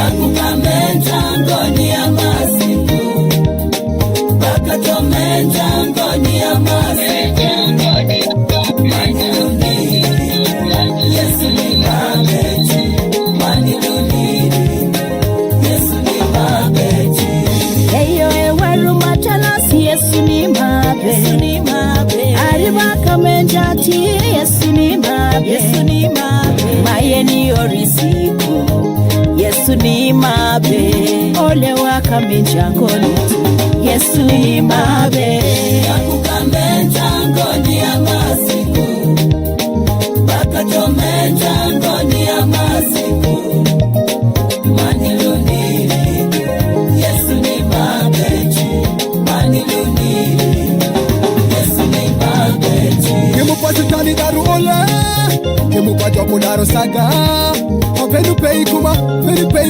Yakukamenta ngoni ya masiku Bakatomenta ngoni ya masiku Maniluni Yesu ni mabeji Maniluni Yesu ni mabeji Eyo eweru machalasi Yesu ni mabeji Aribakamenta ti Yesu ni mabeji Mayeni orisiku Yesu ni mabe Ole wakamenja ngoni Yesu ni mabe Yakukamenja ngoni ya masiku Bakatomenja ngoni ya masiku Maniluniri Yesu ni mabeji Maniluniri Yesu ni mabeji Kimupasi tani daru ole Kimupajo kudaro saga Venu pei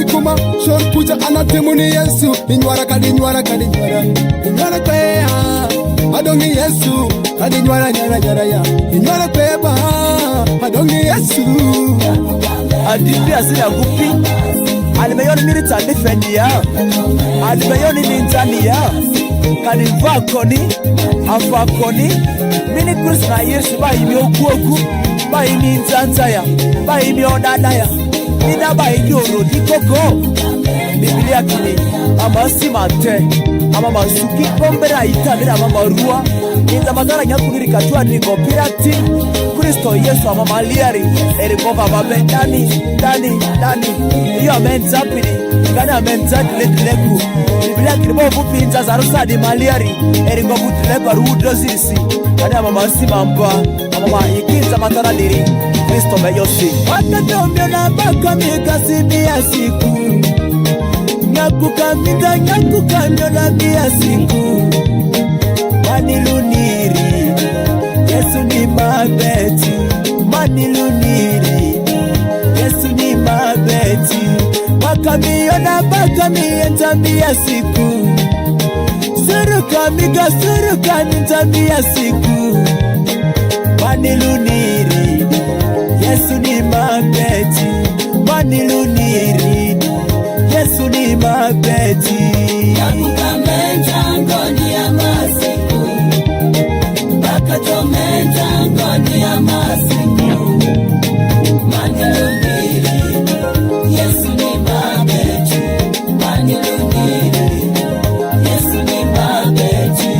kuma Shor puja anatemuni Yesu Inywara kadinywara Inywara kwea Adongi Yesu Kadinywara nyara ya Inywara kweba Adongi Yesu Adipi asiri agupi Alimeyoni milita nifendi ya Alimeyoni nintani ya Kanilva koni Afa koni Ministries na Yesu Ba imi ogu Ba imi intanta ya Ba imi onana ya Nina ba imi orodi koko Biblia kini Ama simante Ama masuki Bombera ita Nina ama marua Ninza matara nyakuniri katua Niko pirati Kristo Yesu ama maliari Erikova babe Dani Iyo amenza pini Gana amenza dileku Biblia kini Bobu pinza zarusa di maliari Erikovu dileku Arudo zirisi Gana mama simamba Ama ikinza matara diri Kristo meyosi Watatomyo na baka mikasi miya siku Nyakukamyo na miya siku Maniluniri Yesu ni mabeti Maniluniri Yesu ni mabeti Wakamiyo na baka miya miya siku Surukami miya siku Maniluniri Yesu ni mabeti Maniluniri Yesu ni mabeti Yakukamenja ngoni ya masiku Bakatomenja ngoni ya masiku Maniluniri Yesu ni mabeti Maniluniri Yesu ni mabeti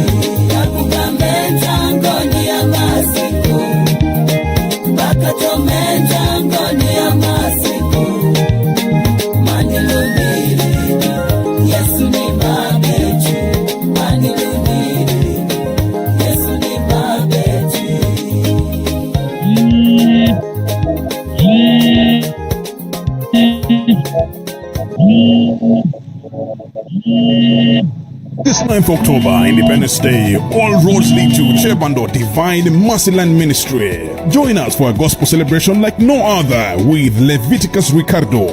Yakukamenja ngoni ya masiku Bakatomenja ngoni ya masiku Maniluniri Yesu ni mabeji Maniluniri Yesu ni mabeji This 9th October, Independence Day, all roads lead to Chebando Divine Mercyland Ministry. Join us for a gospel celebration like no other with Leviticus Ricardo,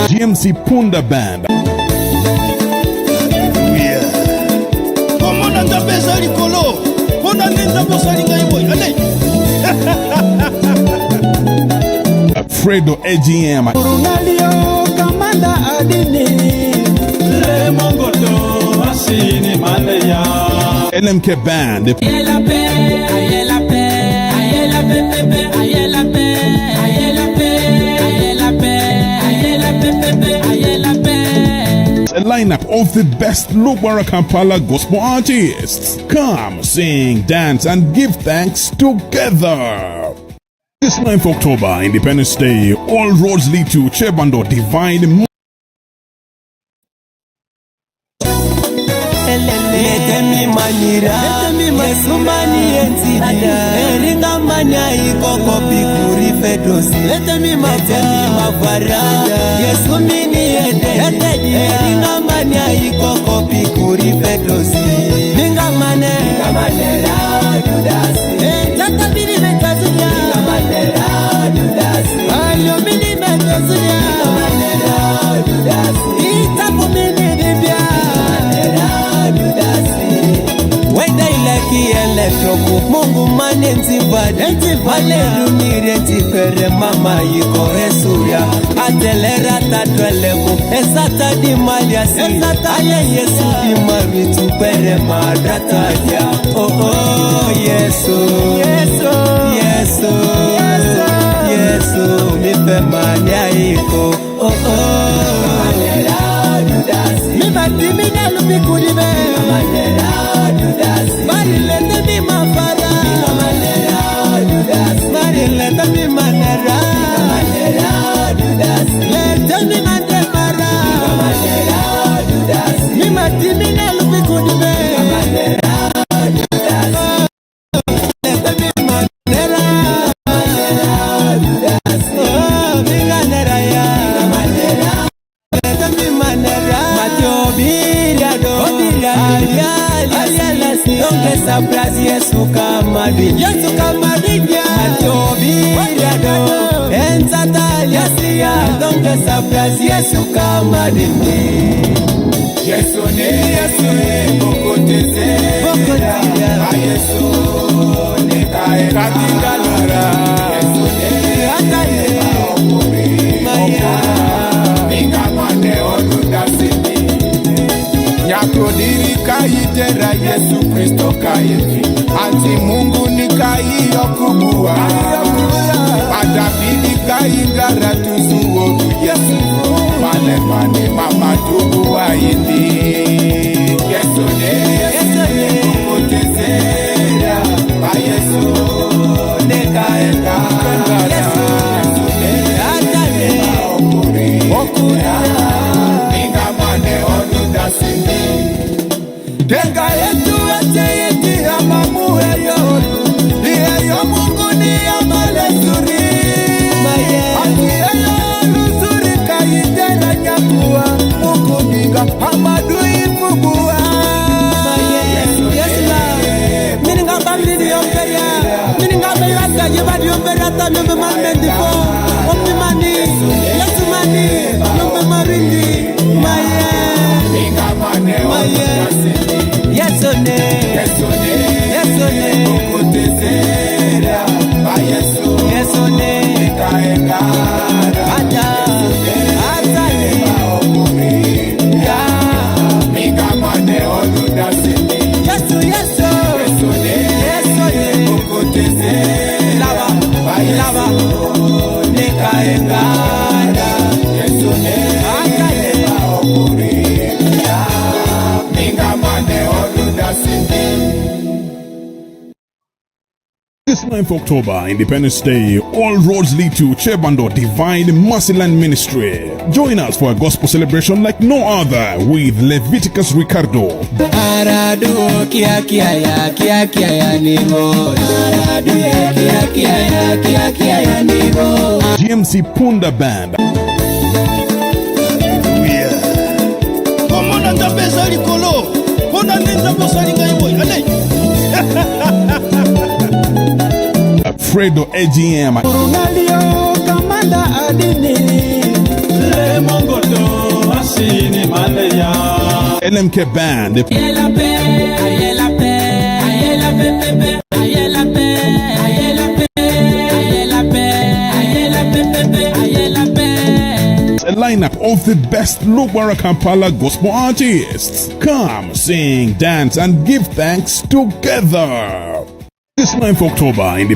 GMC Punda Band, Fredo AGM, LMK Band, a lineup of the best Lugbaras Kampala gospel artists. Come, sing, dance, and give thanks together. This 9th October, Independence Day, all roads lead to Chebando Divine. yako Mungu mane nzibade Malelunire nzipere mama yiko Esuya Atelera tatweleko Esata di maliasi Aye Yesu di maritu pere madrataja Oh oh Yesu Yesu Yesu Yesu Mipe mania yiko Oh oh Mimatimina lupikulibe Marilete mi mafara Marilete mi manera Lete mi mandemara Mimatimina lupikulibe Lete mi manera Oh, mi manera ya Lete mi manera Matobiriado Ongeza brazi Yesu kamadinya Matobiriado Enzataliasia Ongeza brazi Yesu kamadinya Yesu ne Bokotizera Yesu ne Katingalora Yesu ne Ataye Maya Mingamane onudasini Nyakrodiri kaitera Yesu Kristo kaiti Anti Mungu ni kai okubua Adabidi kaingara tuzuoru Yesu Mane mama tubuwa indi Yesu ne Kukutezera Ba Yesu ne kaengara Yesu ne Atane Okura Mingamane onudasini Tenga yetu ati ya mamuhe yoru Iye Mungu ni ya malezuri Ati yeyo zuri kaitera nyakua Mungu niga amadui mugua Yes la Mininga bambi ni yomberia Mininga beyata yebadi yomberia Ta nyombe mamendi po Opi mani Yesu mani Nyombe marindi Maye Yesone Kukutezera Ba Yesu Yesone Kaengara Atale Ya Mingamane onudasini Yesu Yesone Kukutezera Ba Yesu Nekaengara Yesone Atale This 9th October, Independence Day, all roads lead to Chebando Divine Mercyland Ministry. Join us for a gospel celebration like no other with Leviticus Ricardo, Aradu kia ya nigo Aradu kia ya nigo GMC Punda Band, Komona ndapesa likolo Pona nenda posalinga ibo Ane Fredo AGM, Urunalio kamanda adini Le mongoto asini maleya LMK Band, Ayela a lineup of the best Lugbaras Kampala gospel artists. Come, sing, dance, and give thanks together. This 9th October,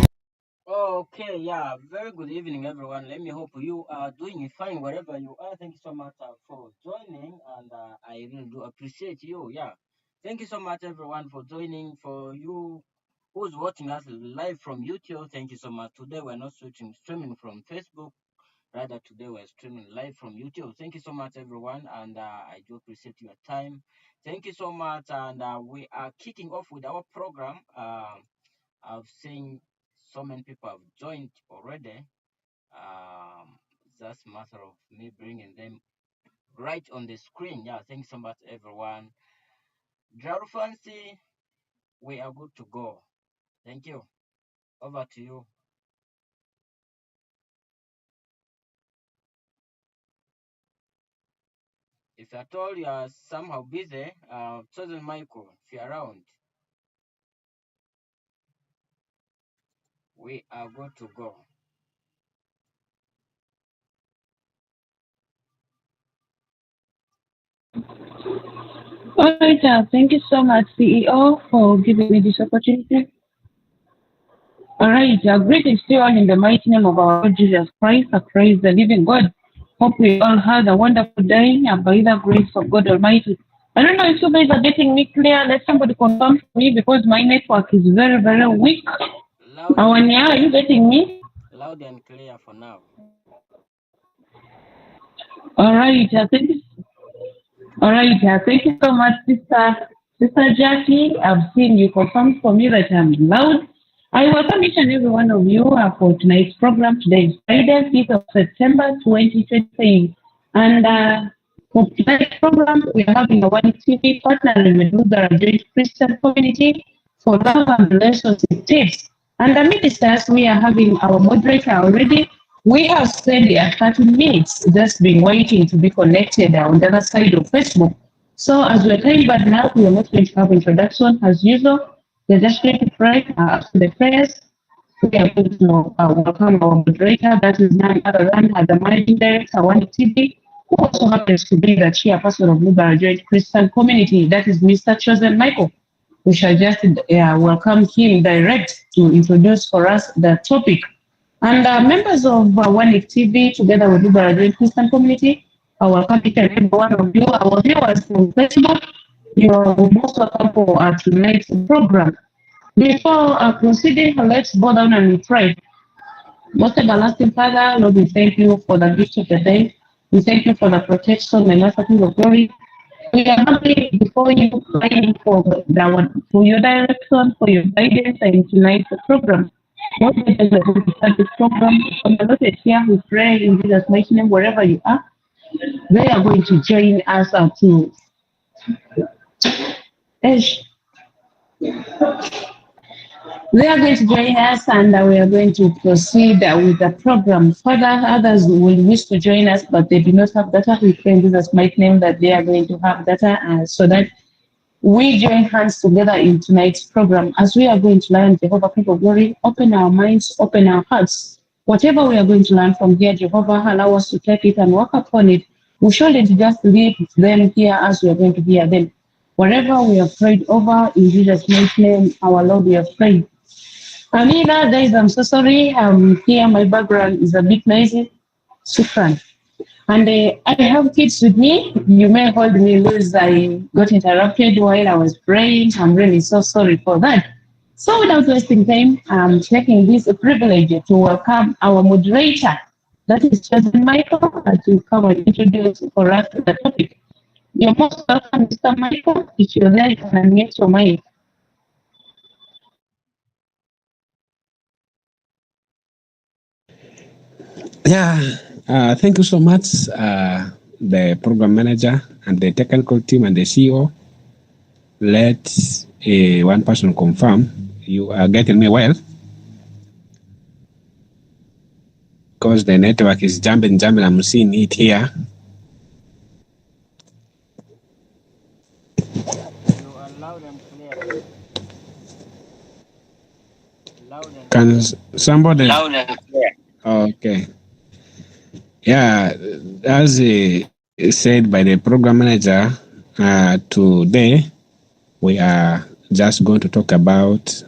Okay, yeah, very good evening, everyone. Let me hope you are doing fine wherever you are. Thank you so much for joining, and I really do appreciate you. Yeah, thank you so much, everyone, for joining. For you who's watching us live from YouTube, thank you so much. Today we're not streaming from Facebook. Rather, today we're streaming live from YouTube. Thank you so much, everyone, and I do appreciate your time. Thank you so much, and we are kicking off with our program. I've seen so many people have joined already. Just a matter of me bringing them right on the screen. Yeah, thanks so much, everyone. Draru Fancy, we are good to go. Thank you. Over to you. If at all you are somehow busy, Chosen Michael, if you're around. we are good to go. All right, thank you so much, CEO, for giving me this opportunity. All right, greetings to you all in the mighty name of our Lord Jesus Christ. Praise the living God. Hope we all had a wonderful day by the grace of God Almighty. I don't know if you guys are getting me clear. Let somebody confirm for me because my network is very, very weak. Awanic, are you getting me? Loud and clear for now. All right, thank you. All right, thank you so much, Sister Jackie. I've seen you confirm for me that I'm loud. I welcome each and every one of you for tonight's program. Today is Friday, 5th of September, 2023. And for tonight's program, we are having Awanic TV partnering with Lugbaras Christian community for love and relationship tips. And the ministers, we are having our moderator already. We have spent 30 minutes just been waiting to be connected on the other side of Facebook. So as we're coming back now, we are not going to have introduction as usual. We're just going to pray after the prayers. We are going to welcome our moderator, that is none other than the managing director, Awanic TV, who also happens to be the chairperson of Lugbaras Christian community, that is Mr. Chosen Michael. We shall just welcome him direct to introduce for us the topic. And members of Awanic TV, together with Lugbaras Christian community, I welcome each and every one of you, our viewers from Facebook. You are most welcome for tonight's program. Before proceeding, let's go down and pray. Most everlasting Father, Lord, we thank you for the gift of the day. We thank you for the protection and King of glory. We are happy before you, praying for your direction, for your guidance in tonight's program. What we are going to start this program, from the Lord here, we pray in Jesus' mighty name, wherever you are, they are going to join us to they are going to join us and we are going to proceed with the program. Further, others will wish to join us, but they do not have data. We pray in Jesus' mighty name that they are going to have data so that we join hands together in tonight's program. As we are going to learn, Jehovah, King of glory, open our minds, open our hearts. Whatever we are going to learn from here, Jehovah, allow us to take it and work upon it. We shouldn't just leave them here as we are going to hear them. Whatever we have prayed over, in Jesus' mighty name, our Lord, we have prayed. Amina, guys, I'm so sorry. Here my background is a bit noisy. Shukran. And I have kids with me. You may hold me loose. I got interrupted while I was praying. I'm really so sorry for that. So without wasting time, I'm taking this privilege to welcome our moderator, that is Chosen Michael, to come and introduce for us the topic. You're most welcome, Mr. Michael. If you're there, you can unmute your mic. Yeah, thank you so much, the program manager and the technical team and the CEO. Let one person confirm you are getting me well, because the network is jumping. I'm seeing it here. You are loud and clear. Can somebody? Loud and clear. Okay. Yeah, as said by the program manager, today we are just going to talk about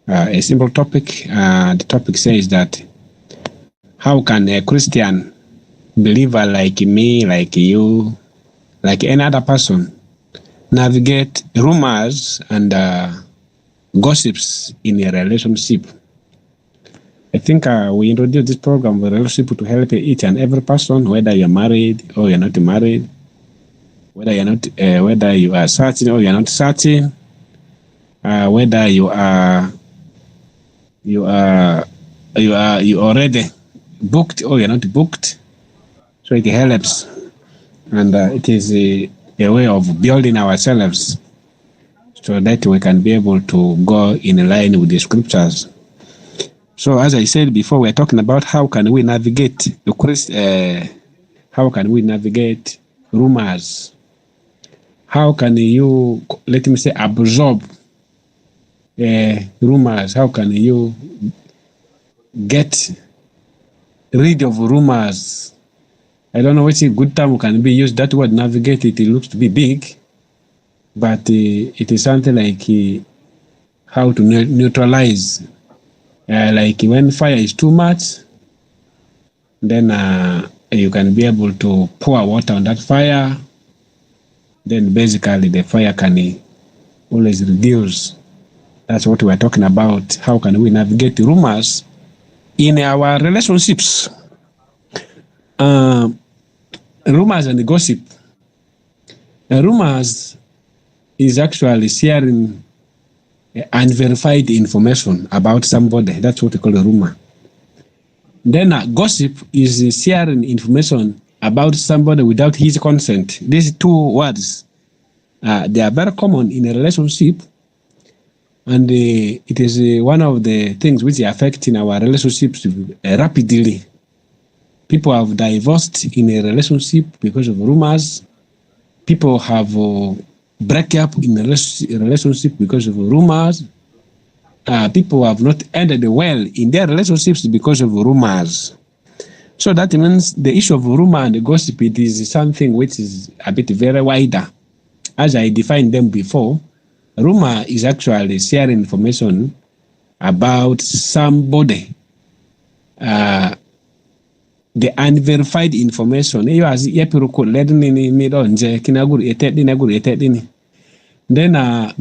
a simple topic. The topic says that how can a Christian believer like me, like you, like any other person, navigate rumors and gossips in a relationship? I think we introduced this program with relationship to help each and every person, whether you're married or you're not married, whether you're not, whether you are searching or you're not searching, whether you already booked or you're not booked. So it helps, and it is a way of building ourselves so that we can be able to go in line with the scriptures. So as I said before, we're talking about how can we navigate how can we navigate rumors? How can you, let me say, absorb rumors? How can you get rid of rumors? I don't know which good term can be used. That word navigate, it looks to be big, but it is something like how to neutralize. Like when fire is too much, then you can be able to pour water on that fire. Then basically the fire can always reduce. That's what we're talking about. How can we navigate rumors in our relationships? Rumors and gossip. Rumors is actually sharing unverified information about somebody. That's what we call a rumor. Then gossip is sharing information about somebody without his consent. These two words, they are very common in a relationship, and it is one of the things which affect in our relationships rapidly. People have divorced in a relationship because of rumors. People have break up in a relationship because of rumors. People have not ended well in their relationships because of rumors. So that means the issue of rumor and gossip, it is something which is a bit very wider. As I defined them before, rumor is actually sharing information about somebody. The unverified information. Then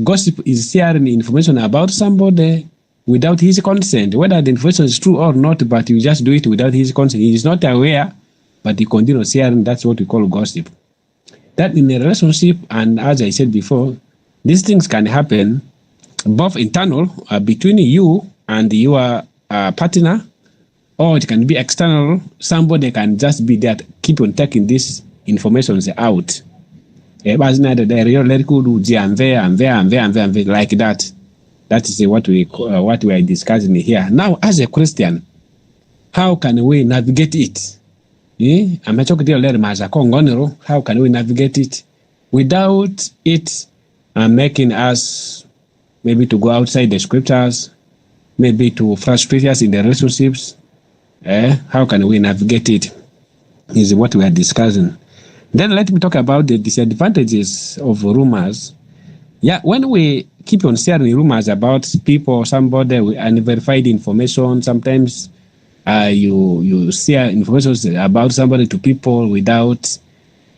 gossip is sharing information about somebody without his consent, whether the information is true or not, but you just do it without his consent. He is not aware, but he continues sharing. That's what we call gossip. That in a relationship, and as I said before, these things can happen both internal between you and your partner, or it can be external. Somebody can just be there, keep on taking this information out. Like that. That is what we are discussing here. Now, as a Christian, how can we navigate it? How can we navigate it without it making us maybe to go outside the scriptures, maybe to frustrate us in the relationships? How can we navigate it? Is what we are discussing. Then let me talk about the disadvantages of rumors. Yeah, when we keep on sharing rumors about people, somebody with unverified information, sometimes you share information about somebody to people without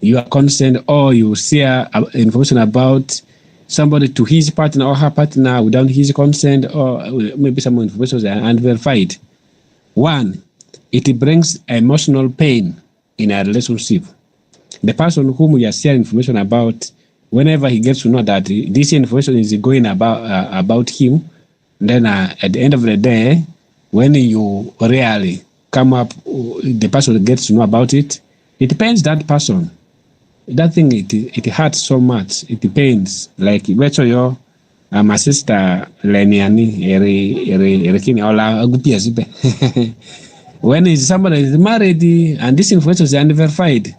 your consent, or you share information about somebody to his partner or her partner without his consent, or maybe some information is unverified. One, it brings emotional pain in a relationship. The person whom you are sharing information about, whenever he gets to know that this information is going about him, then at the end of the day, when you really come up, the person gets to know about it, it pains that person. That thing, it hurts so much. It pains. Like, my sister Leniani, when somebody is married and this information is unverified.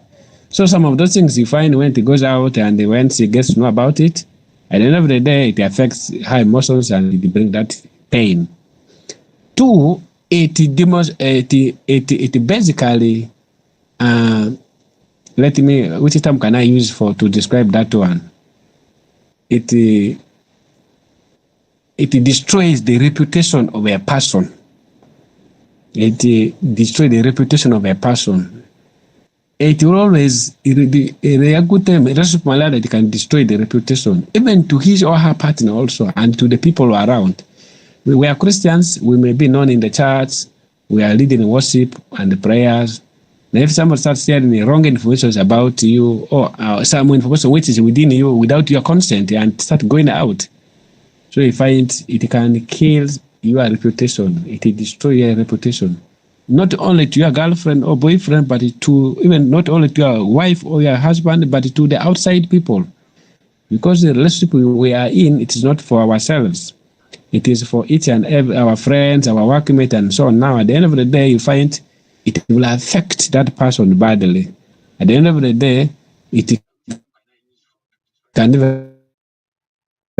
So some of those things you find when it goes out and when she gets to know about it, at the end of the day, it affects her emotions and it brings that pain. Two, it basically, which term can I use to describe that one? It destroys the reputation of a person. It destroys the reputation of a person. It will always it can destroy the reputation, even to his or her partner also, and to the people around. We are Christians, we may be known in the church, we are leading worship and prayers. Now if someone starts sharing the wrong information about you, or some information which is within you without your consent, and start going out, so you find it can kill your reputation, it destroys your reputation. Not only to your girlfriend or boyfriend, but to even not only to your wife or your husband, but to the outside people. Because the relationship we are in, it is not for ourselves. It is for each and every, our friends, our workmates, and so on. Now, at the end of the day, you find it will affect that person badly. At the end of the day, it can never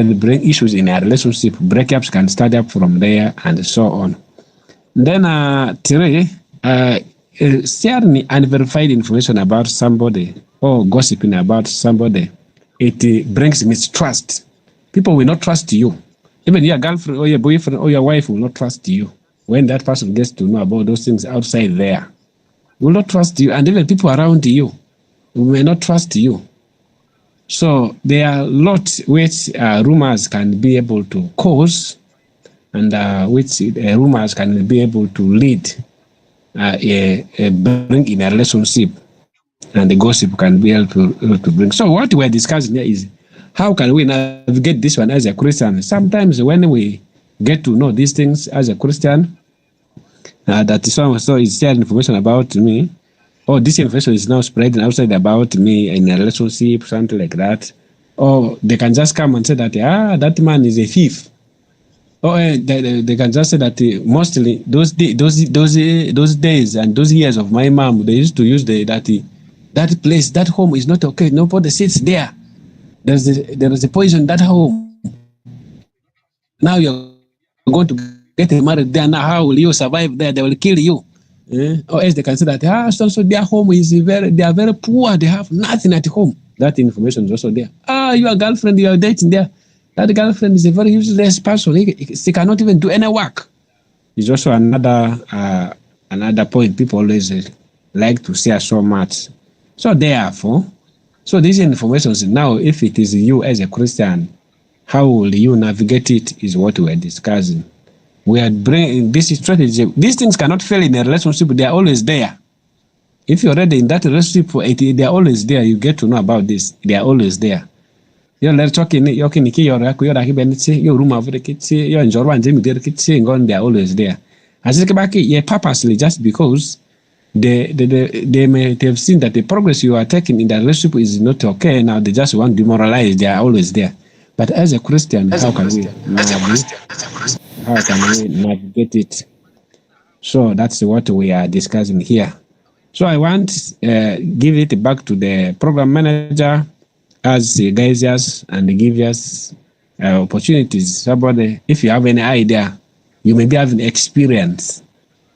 bring issues in a relationship. Breakups can start up from there and so on. Then 3, sharing unverified information about somebody or gossiping about somebody, it brings mistrust. People will not trust you. Even your girlfriend or your boyfriend or your wife will not trust you when that person gets to know about those things outside there. Will not trust you, and even people around you may not trust you. So there are lots which rumors can be able to cause, and which rumors can be able to lead bring in a relationship, and the gossip can be able to bring. So what we're discussing here is how can we navigate this one as a Christian? Sometimes when we get to know these things as a Christian, that someone so is sharing information about me, or this information is now spreading outside about me in a relationship, something like that, or they can just come and say that that man is a thief. Or they can just say that mostly those days and those years of my mom, they used to use that place, that home is not okay. Nobody sits there. There is a poison in that home. Now you're going to get married there. Now how will you survive there? They will kill you. Or else they can say that so their home is they are very poor. They have nothing at home. That information is also there. Your girlfriend you are dating there, that girlfriend is a very useless person. She cannot even do any work. It's also another point people always like to share so much. So therefore, this information is now, if it is you as a Christian, how will you navigate it is what we are discussing. We are bringing this strategy. These things cannot fail in a relationship. They are always there. If you're already in that relationship, they are always there. You get to know about this. They are always there. You're talking, you're room over the kids, you're enjoying one, they are always there. As it purposely, just because they may have seen that the progress you are taking in the relationship is not okay. Now they just want to demoralize. They are always there. But as a Christian, how can we navigate it? So that's what we are discussing here. So I want to give it back to the program manager as he guides us and give us opportunities. Somebody, if you have any idea, you may be having experience.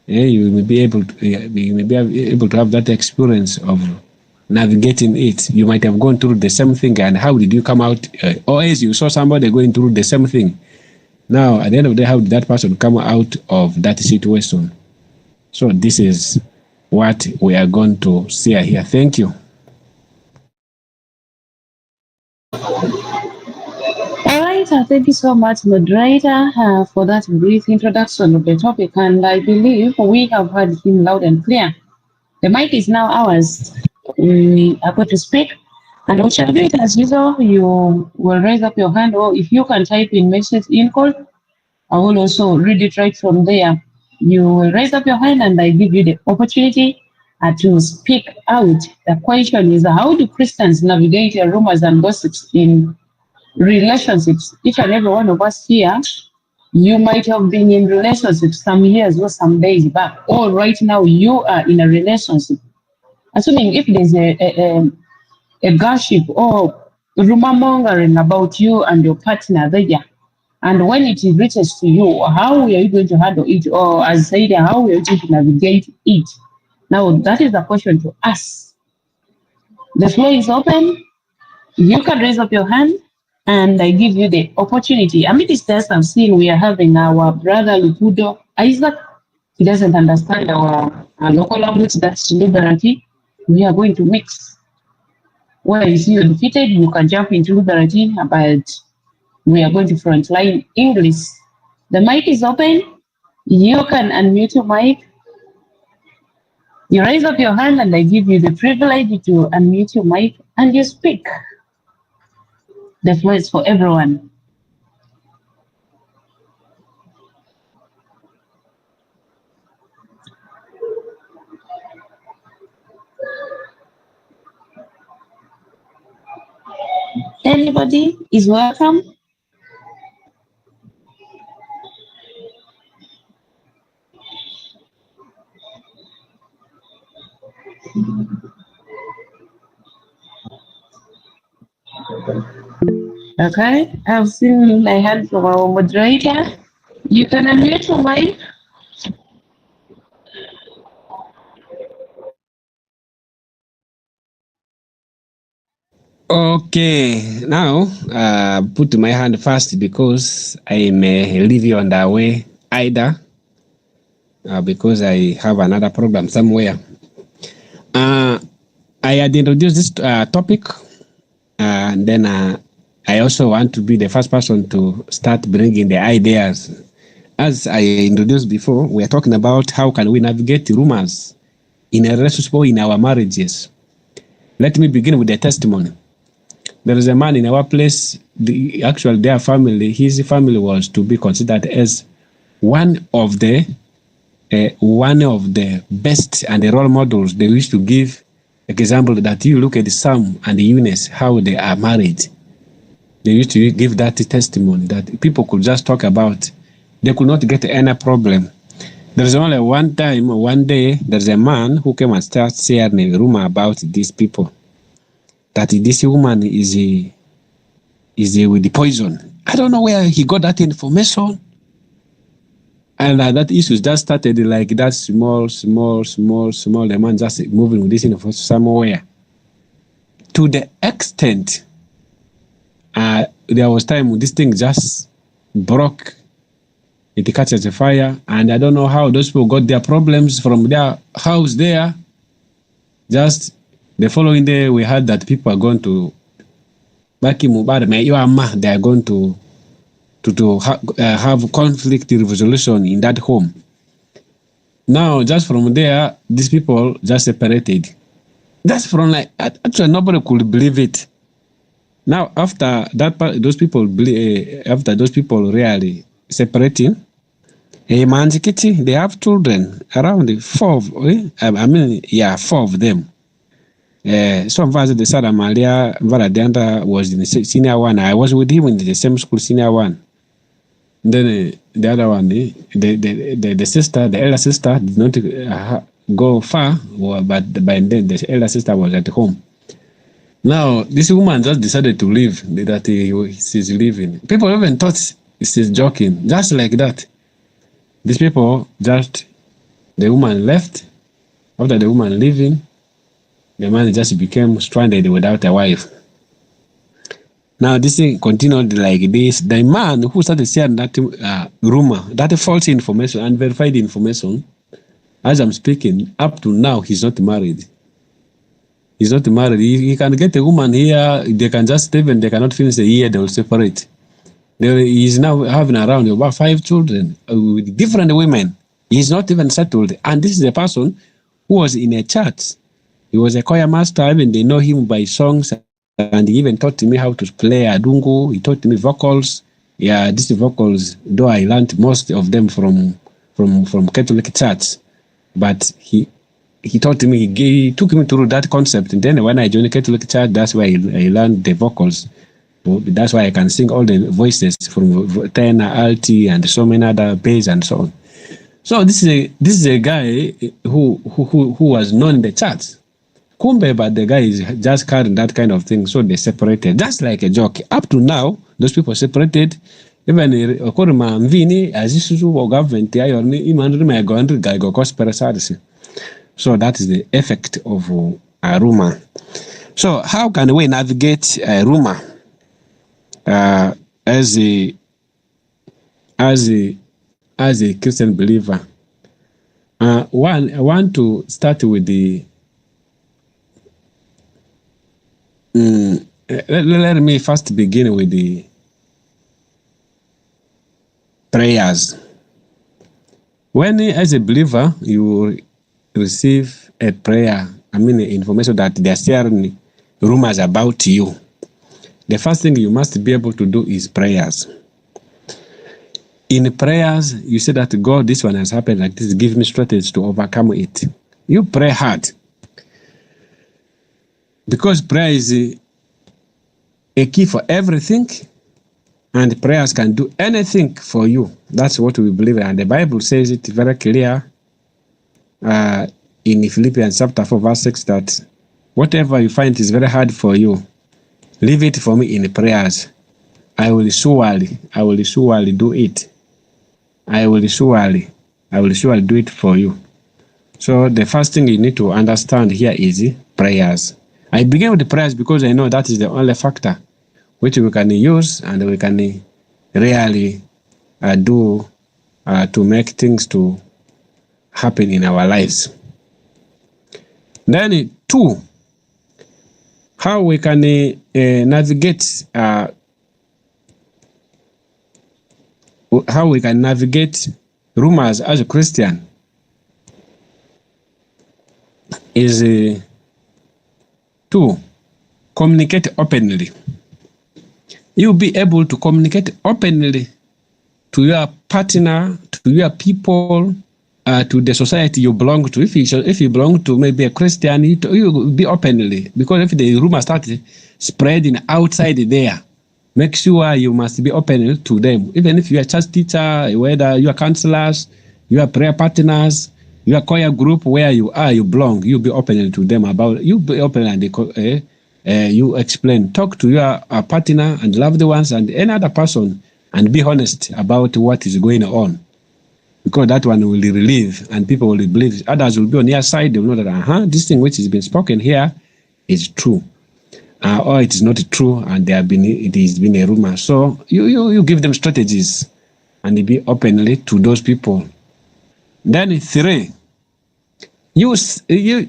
You may be able to have that experience of navigating it. You might have gone through the same thing, and how did you come out? Or as you saw somebody going through the same thing. Now, at the end of the day, how did that person come out of that situation? So this is what we are going to see here. Thank you. All right, thank you so much, moderator, for that brief introduction of the topic, and I believe we have heard him loud and clear. The mic is now ours. We are going to speak, and we shall do it as usual. You will raise up your hand, or if you can type in message in call, I will also read it right from there. You will raise up your hand, and I give you the opportunity to speak out. The question is, how do Christians navigate rumors and gossips in relationships? Each and every one of us here, you might have been in relationships some years or some days back, or right now you are in a relationship. Assuming if there's a gossip or rumor mongering about you and your partner there, and when it reaches to you, how are you going to handle it? Or as I said, how are you going to navigate it? Now, that is the question to us. The floor is open. You can raise up your hand, and I give you the opportunity. Amid this test I've seen, we are having our brother Lupudo Isaac. He doesn't understand our local language, that's Liberty. We are going to mix. Where you see you're defeated, you can jump into Liberty, but we are going to frontline English. The mic is open. You can unmute your mic. You raise up your hand, and I give you the privilege to unmute your mic and you speak. The floor is for everyone. Anybody is welcome. Okay, I've seen a hand from our moderator. You can unmute your mic. Okay, now put my hand first because I may leave you on the way either because I have another program somewhere. I had introduced this topic and then I also want to be the first person to start bringing the ideas. As I introduced before, we are talking about how can we navigate rumors in a relationship or in our marriages. Let me begin with the testimony. There is a man in our place, their family, his family was to be considered as one of the best and the role models. They used to give example that you look at Sam and Eunice, how they are married. They used to give that testimony that people could just talk about. They could not get any problem. There's only one day, there's a man who came and started sharing a rumor about these people. That this woman is with the poison. I don't know where he got that information. And that issue just started like that small. The man just moving with this information somewhere. To the extent, there was time when this thing just broke. It catches a fire. And I don't know how those people got their problems from their house there. Just the following day, we heard that people are going to they are going to have conflict resolution in that home. Now, just from there, these people just separated. That's from like actually nobody could believe it. Now, after that, those people really separating, they have children around 4. 4 of them. Some of us, the Sarah Malia Varadianta was in the senior one. I was with him in the same school, senior one. Then the other one, the sister, the elder sister, did not go far, but by then the elder sister was at home. Now, this woman just decided to leave, that she's leaving. People even thought she's joking, just like that. These people the woman left. After the woman leaving, the man just became stranded without a wife. Now, this thing continued like this. The man who started sharing that rumor, that false information, unverified information, as I'm speaking, up to now, he's not married. He's not married. He can get a woman here, they can just live and they cannot finish a year, they will separate. He's now having around about 5 children with different women. He's not even settled. And this is a person who was in a church. He was a choir master. Even they know him by songs, and he even taught me how to play adungu. He taught me vocals. Yeah, these vocals, though I learned most of them from Catholic church, but he taught me. He took me through that concept. And then when I joined the Catholic church, that's why I learned the vocals. That's why I can sing all the voices from tenor, alt, and so many other bass and so on. So this is a guy who was known in the church. Kumbe, but the guy is just carrying that kind of thing, so they separated, just like a joke. Up to now, those people separated. Even Okorima Mvini, as this is government, so that is the effect of a rumor. So how can we navigate a rumor as a Christian believer? I want to start with the let me first begin with the prayers. When, as a believer, you receive a prayer, information that they are sharing rumors about you, the first thing you must be able to do is prayers. In prayers, you say that God, this one has happened like this, give me strategies to overcome it. You pray hard. Because prayer is a key for everything, and prayers can do anything for you. That's what we believe, and the Bible says it very clear in Philippians chapter 4 verse 6 that whatever you find is very hard for you, leave it for me in prayers. I will surely do it. I will surely do it for you. So the first thing you need to understand here is prayers. I begin with the prayers because I know that is the only factor which we can use and we can really do to make things to happen in our lives. Then 2, how we can navigate rumors as a Christian is to communicate openly. You'll be able to communicate openly to your partner, to your people, to the society you belong to. If you belong to maybe a Christian, you be openly, because if the rumor starts spreading outside there, make sure you must be open to them. Even if you are a church teacher, whether you are counselors, you are prayer partners, you are choir group, where you are, you belong, you be open to them about. You be open and you explain, talk to your partner and loved ones and any other person, and be honest about what is going on, because that one will relieve and people will believe. Others will be on your side. They will know that this thing which has been spoken here is true, or it is not true, and it has been a rumor. So you give them strategies and be openly to those people. Then 3, you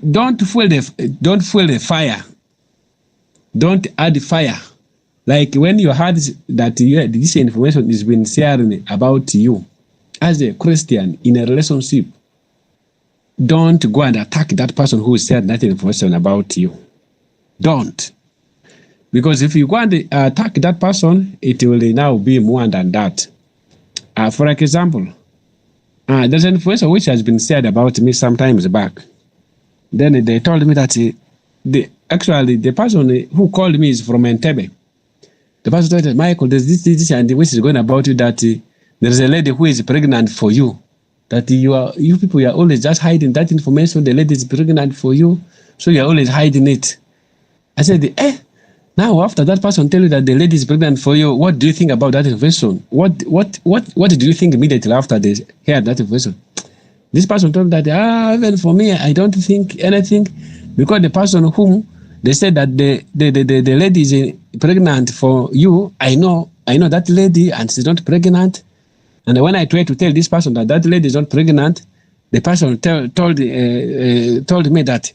don't fuel the fire. Don't add fire. Like when you heard that this information is been sharing about you as a Christian in a relationship, don't go and attack that person who shared that information about you. Don't. Because if you go and attack that person, it will now be more than that. For example, there's an information which has been said about me sometimes back. Then they told me that the person who called me is from Entebbe. The person told me, Michael, there's this, and which is going about you, that there's a lady who is pregnant for you. That you people are always just hiding that information. The lady is pregnant for you, so you're always hiding it. I said, now after that person tell you that the lady is pregnant for you, what do you think about that information? What do you think immediately after they heard that information? This person told me that even for me, I don't think anything, because the person whom they said that the lady is pregnant for you, I know that lady and she's not pregnant. And when I tried to tell this person that lady is not pregnant, the person told me that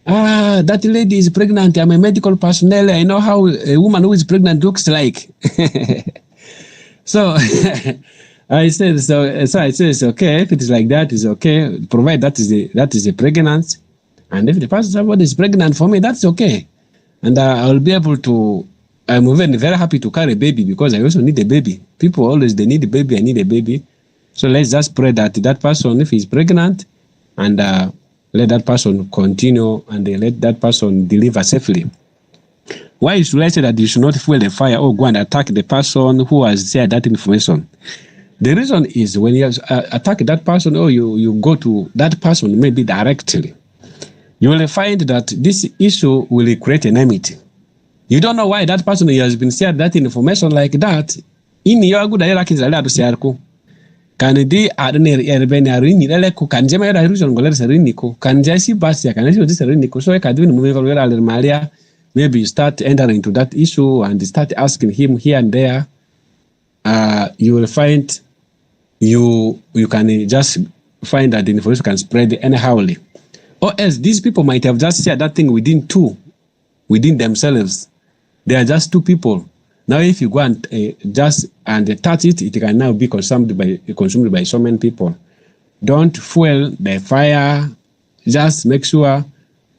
that lady is pregnant. I'm a medical personnel. I know how a woman who is pregnant looks like. So I said, so I said, it's okay. If it is like that, it's okay. Provide that is the pregnancy. And if the person somebody is pregnant for me, that's okay. And I'll be able to, I'm even very happy to carry a baby, because I also need a baby. People always, they need a baby, I need a baby. So let's just pray that person, if he's pregnant, and let that person continue, and let that person deliver safely. Why should I say that you should not fuel the fire or go and attack the person who has shared that information? The reason is when you attack that person, or you go to that person maybe directly, you will find that this issue will create enmity. You don't know why that person has been shared that information like that. In your good idea, to share. Can they add an rini eleko? Can Jama reason go let riniko? Can Jesse Basia? Can I see this riniko? So I can do in Maria. Maybe you start entering into that issue and start asking him here and there. You will find you can just find that the information can spread anyhowly. Or else these people might have just shared that thing within themselves. They are just 2 people. Now, if you go and just touch it, it can now be consumed by so many people. Don't fuel the fire. Just make sure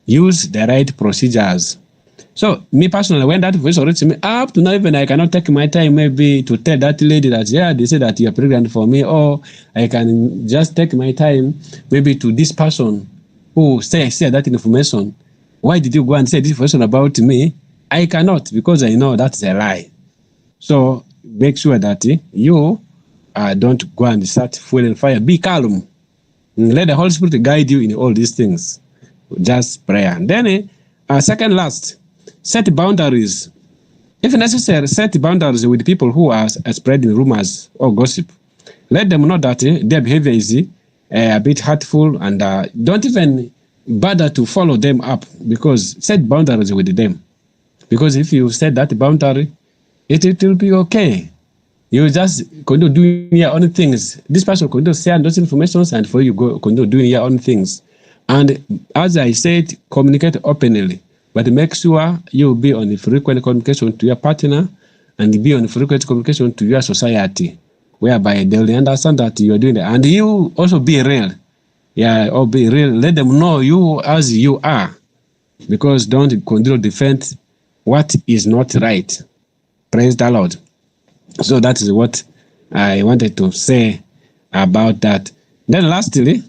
use the right procedures. So, me personally, when that voice reaches me, up to now, even I cannot take my time maybe to tell that lady that, they say that you're pregnant for me, or I can just take my time maybe to this person who say that information. Why did you go and say this information about me? I cannot, because I know that's a lie. So make sure that you don't go and start fueling fire. Be calm. Let the Holy Spirit guide you in all these things. Just prayer. And then second last, set boundaries. If necessary, set boundaries with people who are spreading rumors or gossip. Let them know that their behavior is a bit hurtful, and don't even bother to follow them up, because set boundaries with them. Because if you set that boundary, it will be okay. You just continue doing your own things. This person will continue sharing those informations, and for you go continue doing your own things. And as I said, communicate openly, but make sure you be on frequent communication to your partner and be on frequent communication to your society, whereby they will understand that you are doing that. And you also be real. Yeah, or be real. Let them know you as you are, because don't continue to defend what is not right. Praise the Lord. So that is what I wanted to say about that. Then lastly,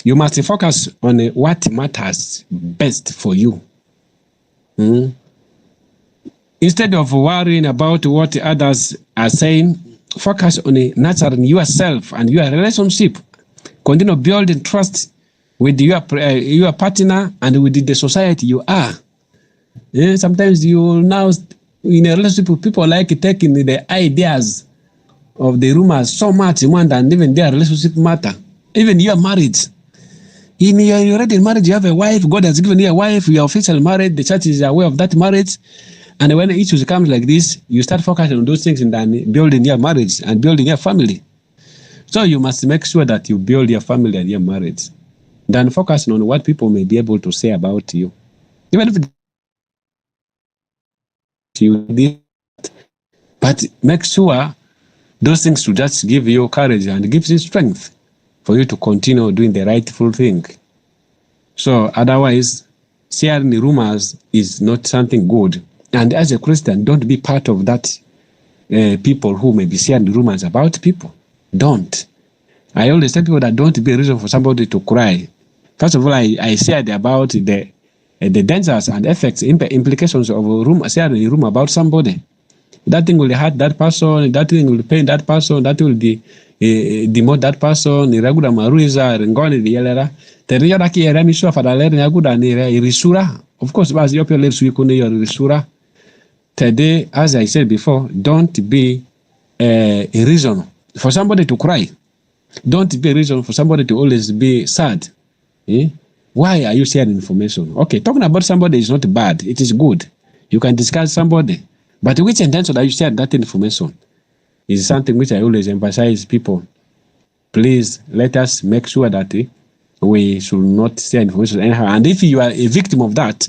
you must focus on what matters best for you. Instead of worrying about what others are saying, focus on nurturing yourself and your relationship. Continue building trust with your partner and with the society you are. Sometimes you now in a relationship with people like taking the ideas of the rumors so much more than even their relationship matter. Even you are married. You're already married, you have a wife, God has given you a wife, you are officially married, the church is aware of that marriage. And when issues comes like this, you start focusing on those things and then building your marriage and building your family. So you must make sure that you build your family and your marriage. Then focusing on what people may be able to say about you. Even if you did, but make sure those things to just give you courage and gives you strength for you to continue doing the rightful thing. So otherwise, sharing the rumors is not something good. And as a Christian, don't be part of that people who may be sharing rumors about people. Don't. I always tell people that don't be a reason for somebody to cry. First of all, I shared about the dangers and effects, implications of sharing a rumor about somebody. That thing will hurt that person, that thing will pain that person, that will demote that person, iragura maruiza, ngoni yelera. Teriora ki era miswa fadaler nyaguda ni irisura. Of course, bas yopio ler suikune irisura. Today, as I said before, don't be a reason for somebody to cry. Don't be a reason for somebody to always be sad. Why are you sharing information? Okay, talking about somebody is not bad. It is good. You can discuss somebody. But which intention are you sharing that information? Is something which I always emphasize people. Please let us make sure that we should not share information anyhow. And if you are a victim of that,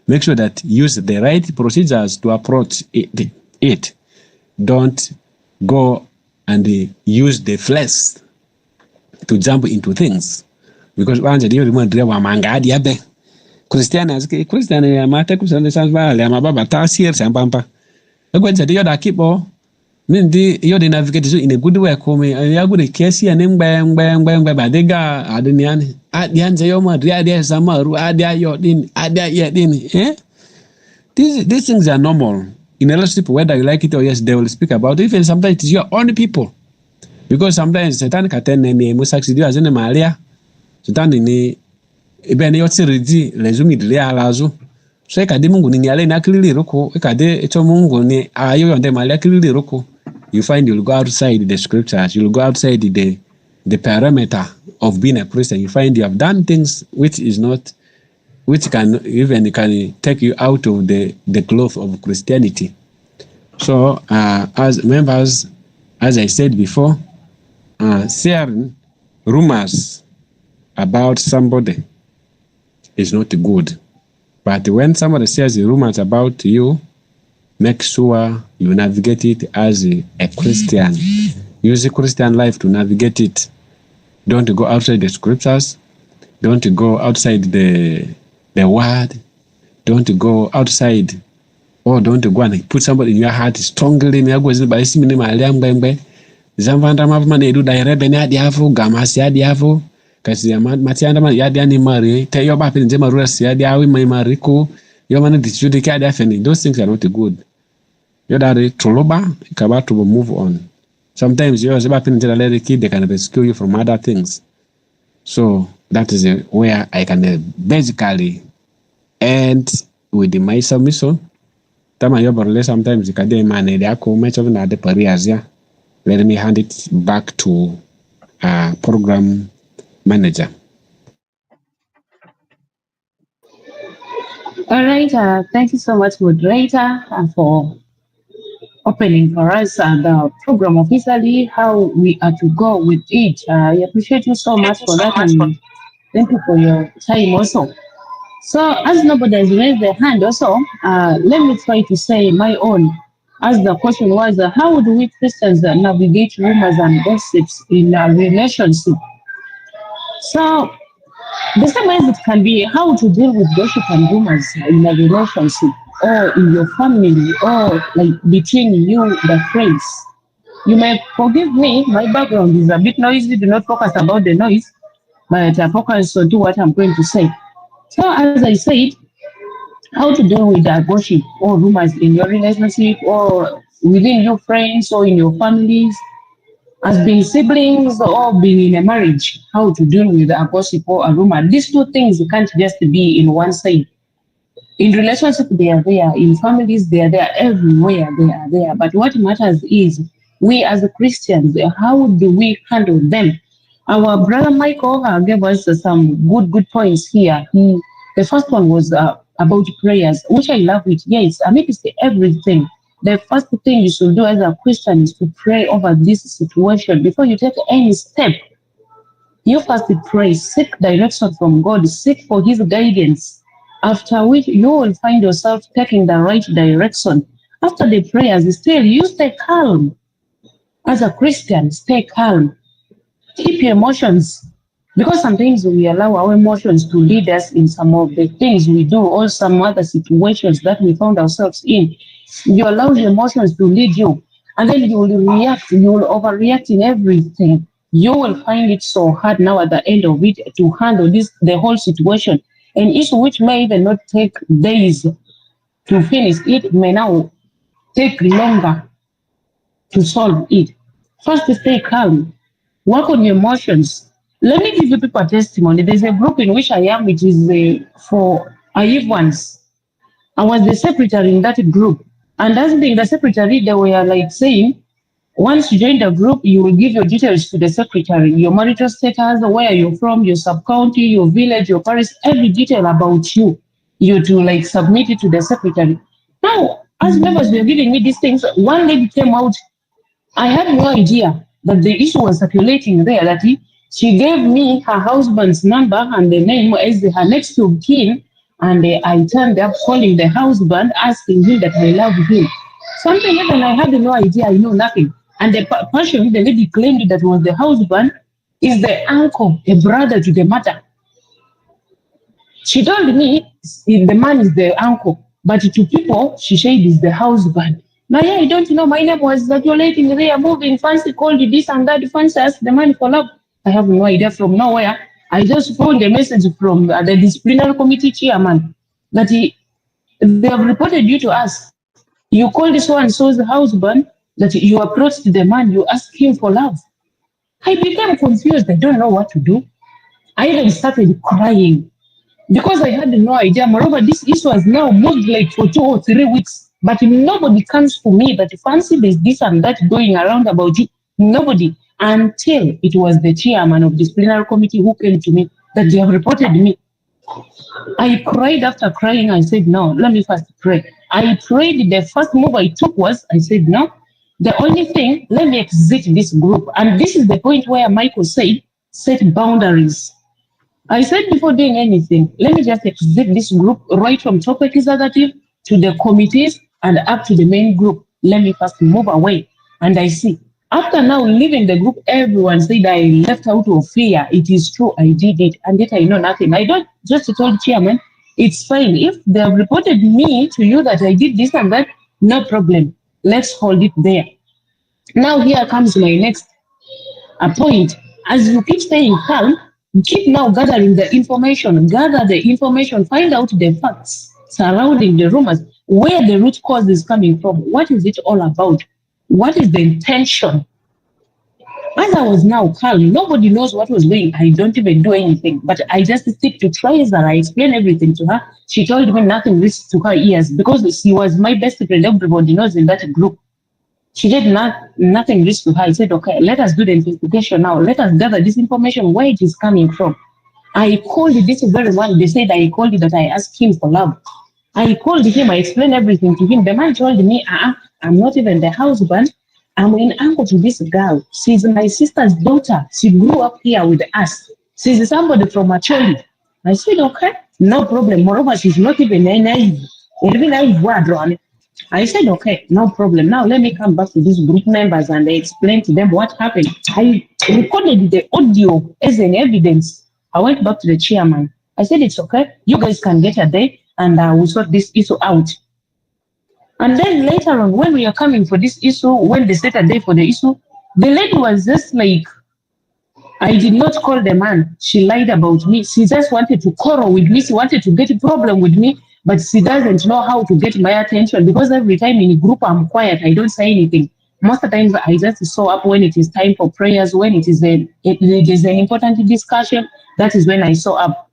make sure that you use the right procedures to approach it. Don't go and use the flesh to jump into things. Because once you remember mangadi abe Christian mate Christian sans vale amababa tasir sambamba. Egwenza de yoda kipo mindi yodi navigate in a good way come ya good kesi and ngbe badega adenian adianze yoma dia samaru adia yodin adia yedin these things are normal in a relationship, whether you like it or yes, they will speak about it. Even sometimes it is your own people, because sometimes Satan can ne musaksidio azene malia Satan ni ibene yotsiridi lezumi dile alazo. So ekade Mungu ni ale na kilili roko ekade eto Mungu ni ayo yonde malia kilili roko. You find you'll go outside the scriptures, you'll go outside the parameter of being a Christian. You find you have done things which can take you out of the cloth of Christianity. So as members, as I said before, sharing rumors about somebody is not good. But when somebody shares rumors about you, make sure you navigate it as a Christian. Use a Christian life to navigate it. Don't go outside the scriptures. Don't go outside the word. Don't go outside, or don't go and put somebody in your heart strongly. Zamvanda mavuma nedu dairebe ne adiafu gamasi adiafu kasi matianda man yadi ani mari te yoba pe nje marura si adiawi mai mariko yoma ne dichude ka adiafeni. Those things are not good. Yodare troloba ikaba to move on. Sometimes you also happen to let the kid, they can rescue you from other things. So that is where I can basically end with my submission. Tama yoborle sometimes ikade mane de ako much of na de pariazia. Let me hand it back to program manager. All right. Thank you so much, moderator, for opening for us the program officially, how we are to go with it. I appreciate you so much for that, and thank you for your time also. So, as nobody has raised their hand also, let me try to say my own. As the question was, how do we Christians navigate rumors and gossips in a relationship? So, the same as it can be how to deal with gossip and rumors in a relationship or in your family or like between you, the friends. You may forgive me, my background is a bit noisy. Do not focus about the noise, but focus on to what I'm going to say. So, as I said, how to deal with gossip or rumors in your relationship or within your friends or in your families, as being siblings or being in a marriage, how to deal with a gossip or a rumor. These two things can't just be in one side. In relationship, they are there. In families, they are there. Everywhere, they are there. But what matters is we as Christians, how do we handle them? Our brother Michael gave us some good points here. The first one was about prayers, which I love it. Yes, I mean, it's everything. The first thing you should do as a Christian is to pray over this situation before you take any step. You first pray, seek direction from God, seek for His guidance. After which you will find yourself taking the right direction. After the prayers, still you stay calm. As a Christian, stay calm. Keep your emotions. Because sometimes we allow our emotions to lead us in some of the things we do or some other situations that we found ourselves in. You allow your emotions to lead you, and then you will react, you will overreact in everything. You will find it so hard now at the end of it to handle the whole situation. An issue which may even not take days to finish, it may now take longer to solve it. First, stay calm. Work on your emotions. Let me give you people a testimony. There's a group in which I am, which is for naive ones. I was the secretary in that group. And as being the secretary, they were like saying, once you join the group, you will give your details to the secretary, your marital status, where you're from, your sub-county, your village, your parish, every detail about you. You to like submit it to the secretary. Now, as members were giving me these things, one lady came out. I had no idea that the issue was circulating there, that she gave me her husband's number and the name as her next of kin, and I turned up calling the husband, asking him that I love him. Something even I had no idea, I know nothing. And the person the lady claimed that was the husband is the uncle, a brother to the mother. She told me the man is the uncle, but to people, she said is the husband. Now, yeah, I don't know. My name was circulating there, moving fancy, called this and that, fancy, asked the man for love. I have no idea from nowhere. I just found a message from the disciplinary committee chairman that they have reported you to us. You called this one so's husband, that you approached the man, you asked him for love. I became confused. I don't know what to do. I even started crying because I had no idea. Moreover, this issue has now moved like for 2 or 3 weeks, but nobody comes to me that fancy there's this and that going around about it. Nobody, until it was the chairman of the disciplinary committee who came to me that they have reported me. I cried. After crying, I said, no, let me first pray. I prayed. The first move I took was, I said, no, the only thing, let me exit this group. And this is the point where Michael said, set boundaries. I said before doing anything, let me just exit this group right from top executive to the committees and up to the main group. Let me first move away. And I see. After now leaving the group, everyone said I left out of fear. It is true, I did it. And yet I know nothing. I don't just told chairman, it's fine. If they have reported me to you that I did this and that, no problem. Let's hold it there. Now here comes my next point. As you keep staying calm, keep now gathering the information, find out the facts surrounding the rumors, where the root cause is coming from, what is it all about, what is the intention. As I was now calm, nobody knows what was going. I don't even do anything, but I just stick to Tracer. I explain everything to her. She told me nothing reached to her ears because she was my best friend. Everybody knows in that group. She did nothing reached to her. I said, okay, let us do the investigation now. Let us gather this information, where it is coming from. I called this very one. They said I called that I asked him for love. I called him. I explained everything to him. The man told me, I'm not even the husband. I'm an uncle to this girl. She's my sister's daughter. She grew up here with us. She's somebody from Acholi. I said, okay, no problem. Moreover, she's not even naive. Even naive word on it. I said, okay, no problem. Now let me come back to these group members and explain to them what happened. I recorded the audio as an evidence. I went back to the chairman. I said, it's okay. You guys can get a day and we'll sort this issue out. And then later on, when we are coming for this issue, when they set a day for the issue, the lady was just like, I did not call the man. She lied about me. She just wanted to quarrel with me. She wanted to get a problem with me, but she doesn't know how to get my attention because every time in a group I'm quiet. I don't say anything. Most of the times I just show up when it is time for prayers, when it is an important discussion. That is when I show up.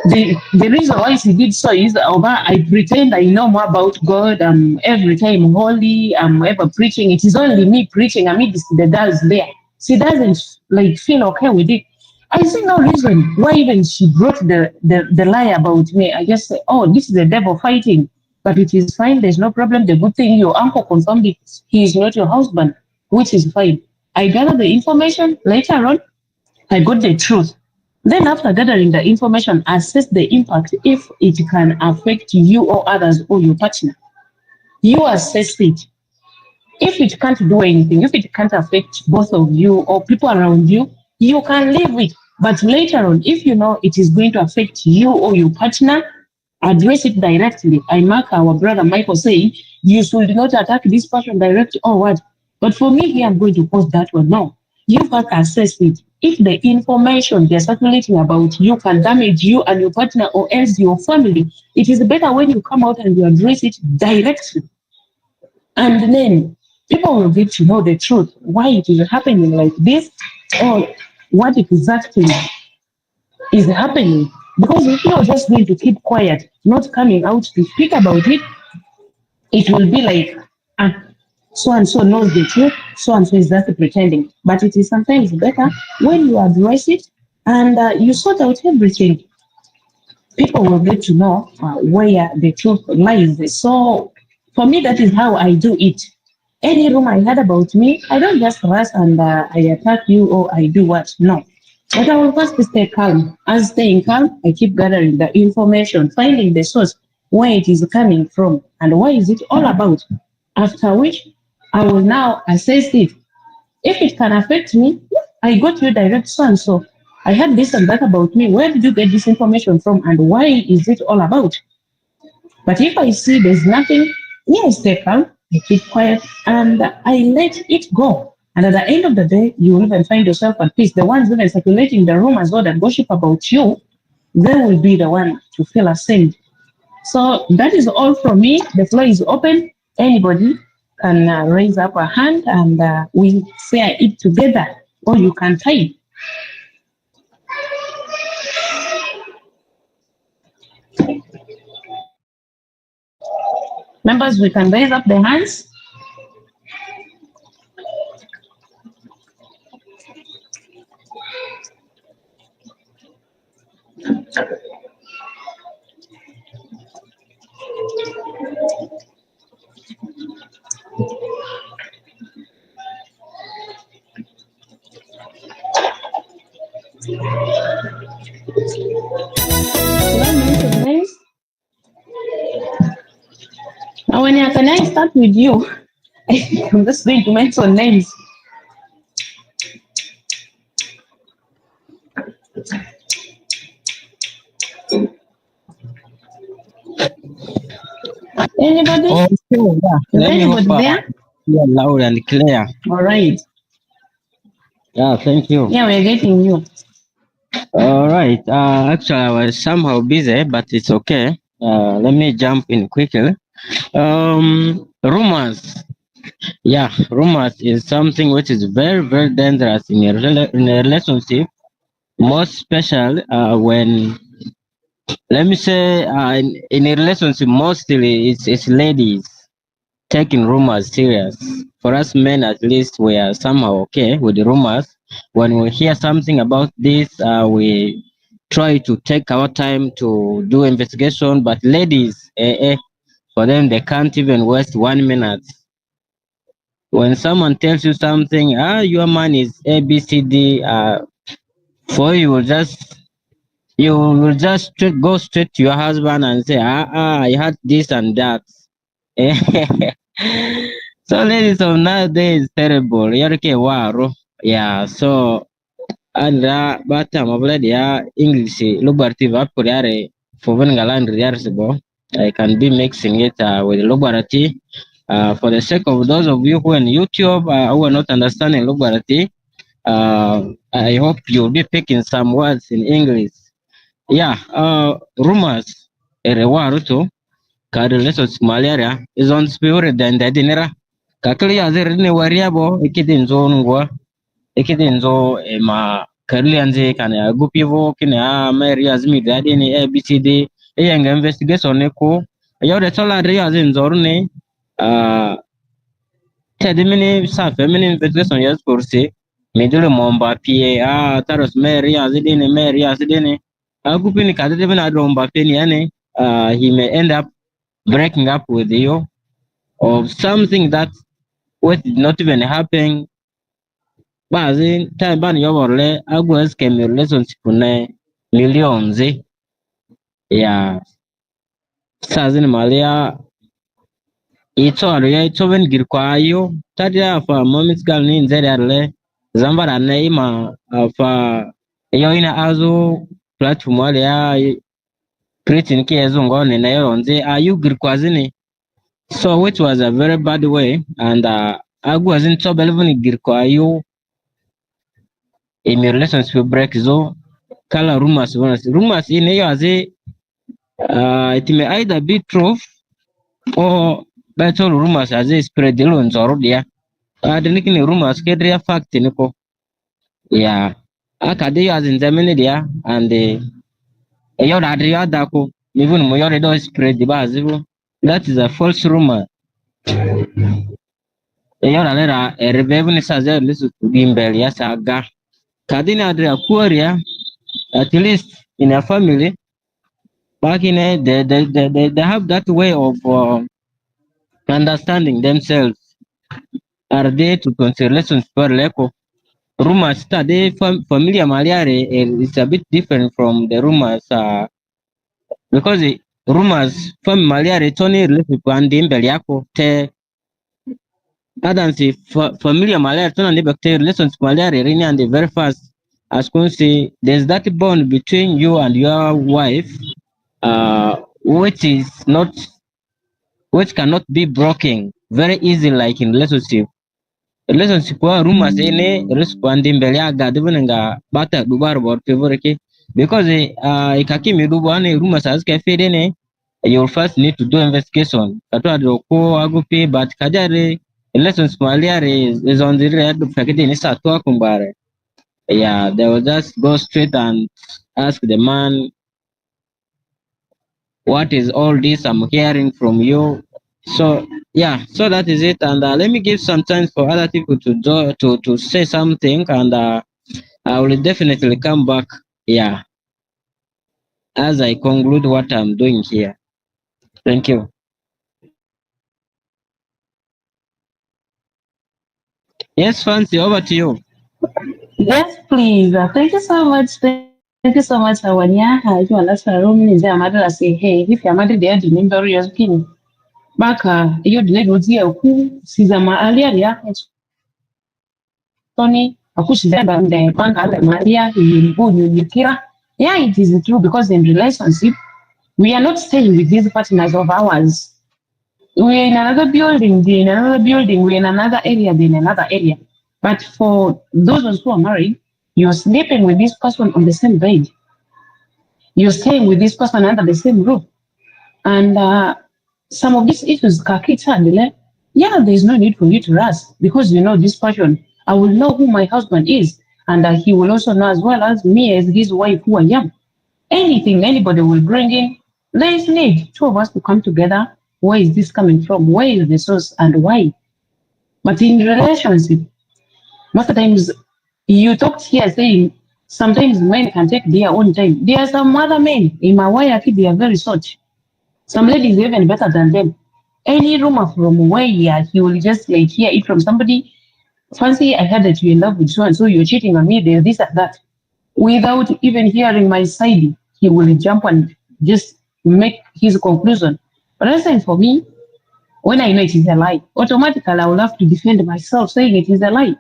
The reason why she did so is I pretend I know more about God. Every time holy, I'm ever preaching. It is only me preaching. I mean, the girls there. She doesn't like feel okay with it. I see no reason why even she brought the lie about me. I just say, oh, this is the devil fighting, but it is fine. There's no problem. The good thing your uncle confirmed it. He is not your husband, which is fine. I gathered the information later on. I got the truth. Then after gathering the information, assess the impact if it can affect you or others or your partner. You assess it. If it can't do anything, if it can't affect both of you or people around you, you can leave it. But later on, if you know it is going to affect you or your partner, address it directly. I mark our brother Michael saying, you should not attack this person directly or what. But for me, here I'm going to post that one. No, you can assess it. If the information they're circulating about you can damage you and your partner or else your family, it is better when you come out and you address it directly. And then people will get to know the truth, why it is happening like this or what exactly is happening. Because if you're just going to keep quiet, not coming out to speak about it, it will be like, so and so knows the truth, so and so is just pretending. But it is sometimes better when you address it and you sort out everything. People will get to know where the truth lies. So for me, that is how I do it. Any room I heard about me, I don't just rush and I attack you or I do what. No. But I will first stay calm. As staying calm, I keep gathering the information, finding the source, where it is coming from, and what is it all about. After which, I will now assess it. If it can affect me, I go to you direct so and so. I heard this and that about me. Where did you get this information from, and why is it all about? But if I see there's nothing, I stay calm, I keep quiet, and I let it go. And at the end of the day, you will even find yourself at peace. The ones even circulating the room as well that gossip about you, they will be the one to feel ashamed. So that is all from me. The floor is open. Anybody can raise up a hand and we share it together, or you can type. Members, we can raise up the hands. Awanic, can I start with you? I'm just going to mention names. Anybody? Oh, sure, yeah. Let me Anybody there? Yeah, loud and clear. All right. Yeah, thank you. Yeah, we're getting you. All right. Actually, I was somehow busy, but it's okay. Let me jump in quickly. Rumors. Yeah, rumors is something which is very, very dangerous in in a relationship. Most special when, let me say, in a relationship, mostly it's ladies taking rumors serious. For us men, at least, we are somehow okay with the rumors. When we hear something about this, we try to take our time to do investigation. But ladies, for them, they can't even waste 1 minute. When someone tells you something, your man is A, B, C, D, for you will just go straight to your husband and say, I had this and that. So ladies of nowadays terrible. Yorke waro. Yeah, so and bata mabladi ya English lubarti vapuriare for vengaland riarsibo. I can be mixing it with lubarati. For the sake of those of you who are on YouTube who are not understanding lubarati, I hope you'll be picking some words in English. Yeah, rumors erewaruto ka relations malaria is on spirit and the dinera. Kakali azir ni wariabo ikidinzo ngwa ikidinzo ma karli anze kana gupivo kina meri azmi dadi ni ABCD yenga investigation ne ko yode tola ri azin zorne uh tedimini sa feminine investigation yes kursi midule momba pie taros meri azidini agupini kadibina domba peni yani he may end up breaking up with you of something that what did not even happen. Bazi time ban yoborle agwes kem relationship ne millions ya sazin malia ito ya ito ben girkwayo tadia fa momis gal ni nzerle zambara ne ima fa yo ina azu platform wale ya creating ke ezungo ne na yonze ayu girkwazini. So which was a very bad way, and I wasn't so believing girkwayo in a relationship break so kala rumors in here as it may either be truth or better rumors as a spread the loans or yeah. The nickname rumors get real fact niko. Yeah. Akade as in Germany there and the your adria dako even mo your do spread the bazivo. That is a false rumor. Your alera a revenue says listen to gimbel yes aga. Kadina adria kuaria at least in a family back in they have that way of understanding themselves. Are they to considerations per leko? Rumors study familiar maliare is a bit different from the rumors because the rumors from maliare tony related to andi mbele yako te adansi familiar maliare tona ni bacteria relations maliare rini and very fast as can see there's that bond between you and your wife which is not which cannot be broken very easy like in relationship. Relationship wa rumors ene responding mbele ya gadibun nga bata dubar bor favor ke because ikaki midubu ane rumors as ke fede ne you first need to do investigation kato ado ko agupi but kajare relationship maliare is on the red fakete ni satwa kumbare. Yeah, they will just go straight and ask the man, what is all this I'm hearing from you? So yeah, so that is it. And let me give some time for other people to do, to say something, and I will definitely come back. Yeah, as I conclude what I'm doing here. Thank you. Yes, Fancy, over to you. Yes, please. Thank you so much. Thank you so much, Awanya. You are last room in the mother say, hey, if your mother there, the member is king. Baka, you delayed with you, who sees a ma earlier, yeah, it's Tony, a push them and the bank at Maria, you go, you kira. Yeah, it is true because in relationship, we are not staying with these partners of ours. We're in another building, they're in another building, we're in another area, they're in another area. But for those who are married, you're sleeping with this person on the same bed. You're staying with this person under the same roof. And some of these issues, yeah, there's no need for you to rush because you know this person. I will know who my husband is, and he will also know as well as me as his wife who I am. Anything anybody will bring in, there is need two of us to come together. Where is this coming from? Where is the source and why? But in relationship, most of the times you talked here saying sometimes men can take their own time. There are some other men in my way, they are very short. Some ladies even better than them. Any rumor from where he will just like hear it from somebody. Fancy, I heard that you're in love with so and so, you're cheating on me, there's this and that. Without even hearing my side, he will jump and just make his conclusion. But I think for me, when I know it is a lie, automatically I will have to defend myself saying it is a lie.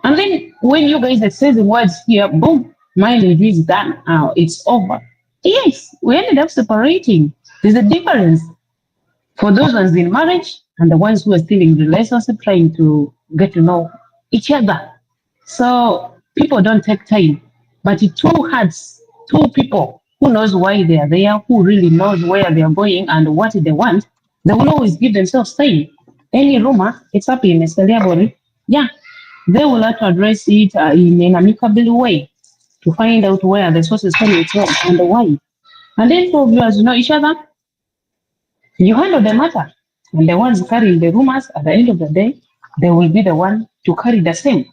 And then when you guys exchange the words here, boom, my review is done. It's over. Yes, we ended up separating. There's a difference for those ones in marriage and the ones who are still in relationship trying to get to know each other. So people don't take time, but two hearts, two people who knows why they are there, who really knows where they are going and what they want, they will always give themselves time. Any rumor, it's up in a yeah, they will have to address it in an amicable way to find out where the source is coming from and why. And then for viewers know each other, you handle the matter. And the ones carrying the rumors at the end of the day, they will be the one to carry the same.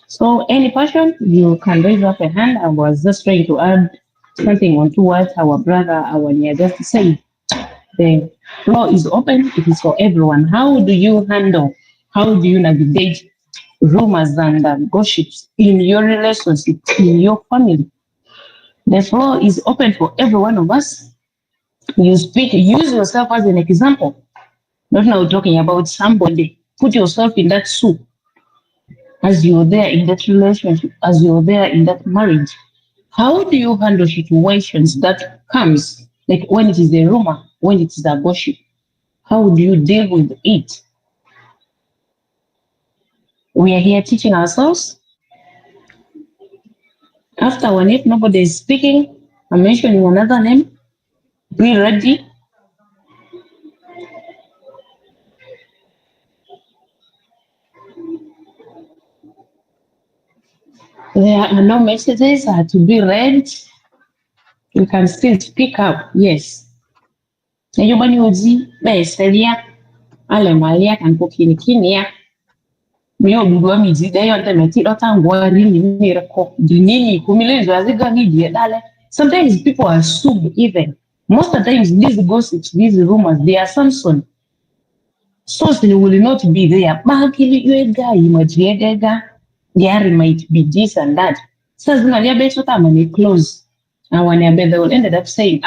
So any question, you can raise up a hand. I was just trying to add something on to what our brother Awanic just said. The floor is open. It is for everyone. How do you handle? How do you navigate rumors and gossips in your relationship, in your family? The floor is open for every one of us. You speak, use yourself as an example. Not now talking about somebody. Put yourself in that shoe as you're there in that relationship, as you're there in that marriage. How do you handle situations that comes, like when it is a rumor, when it is a gossip? How do you deal with it? We are here teaching ourselves. After one, if nobody is speaking, I'm mentioning another name. Be ready. There are no messages to be read. You can still speak up. Yes. Everybody will see. Beselia. Ale malia kan kokini kinia. Mio bugwa mizi de yonte meti dota ngwari ni mirako. Dinini kumile zwaziga ni dale. Sometimes people assume even. Most of the times these gossips, these rumors, they are Samson. So they will not be there. Bakili yuega imajega. There might be this and that. So they close. And when they will ended up saying,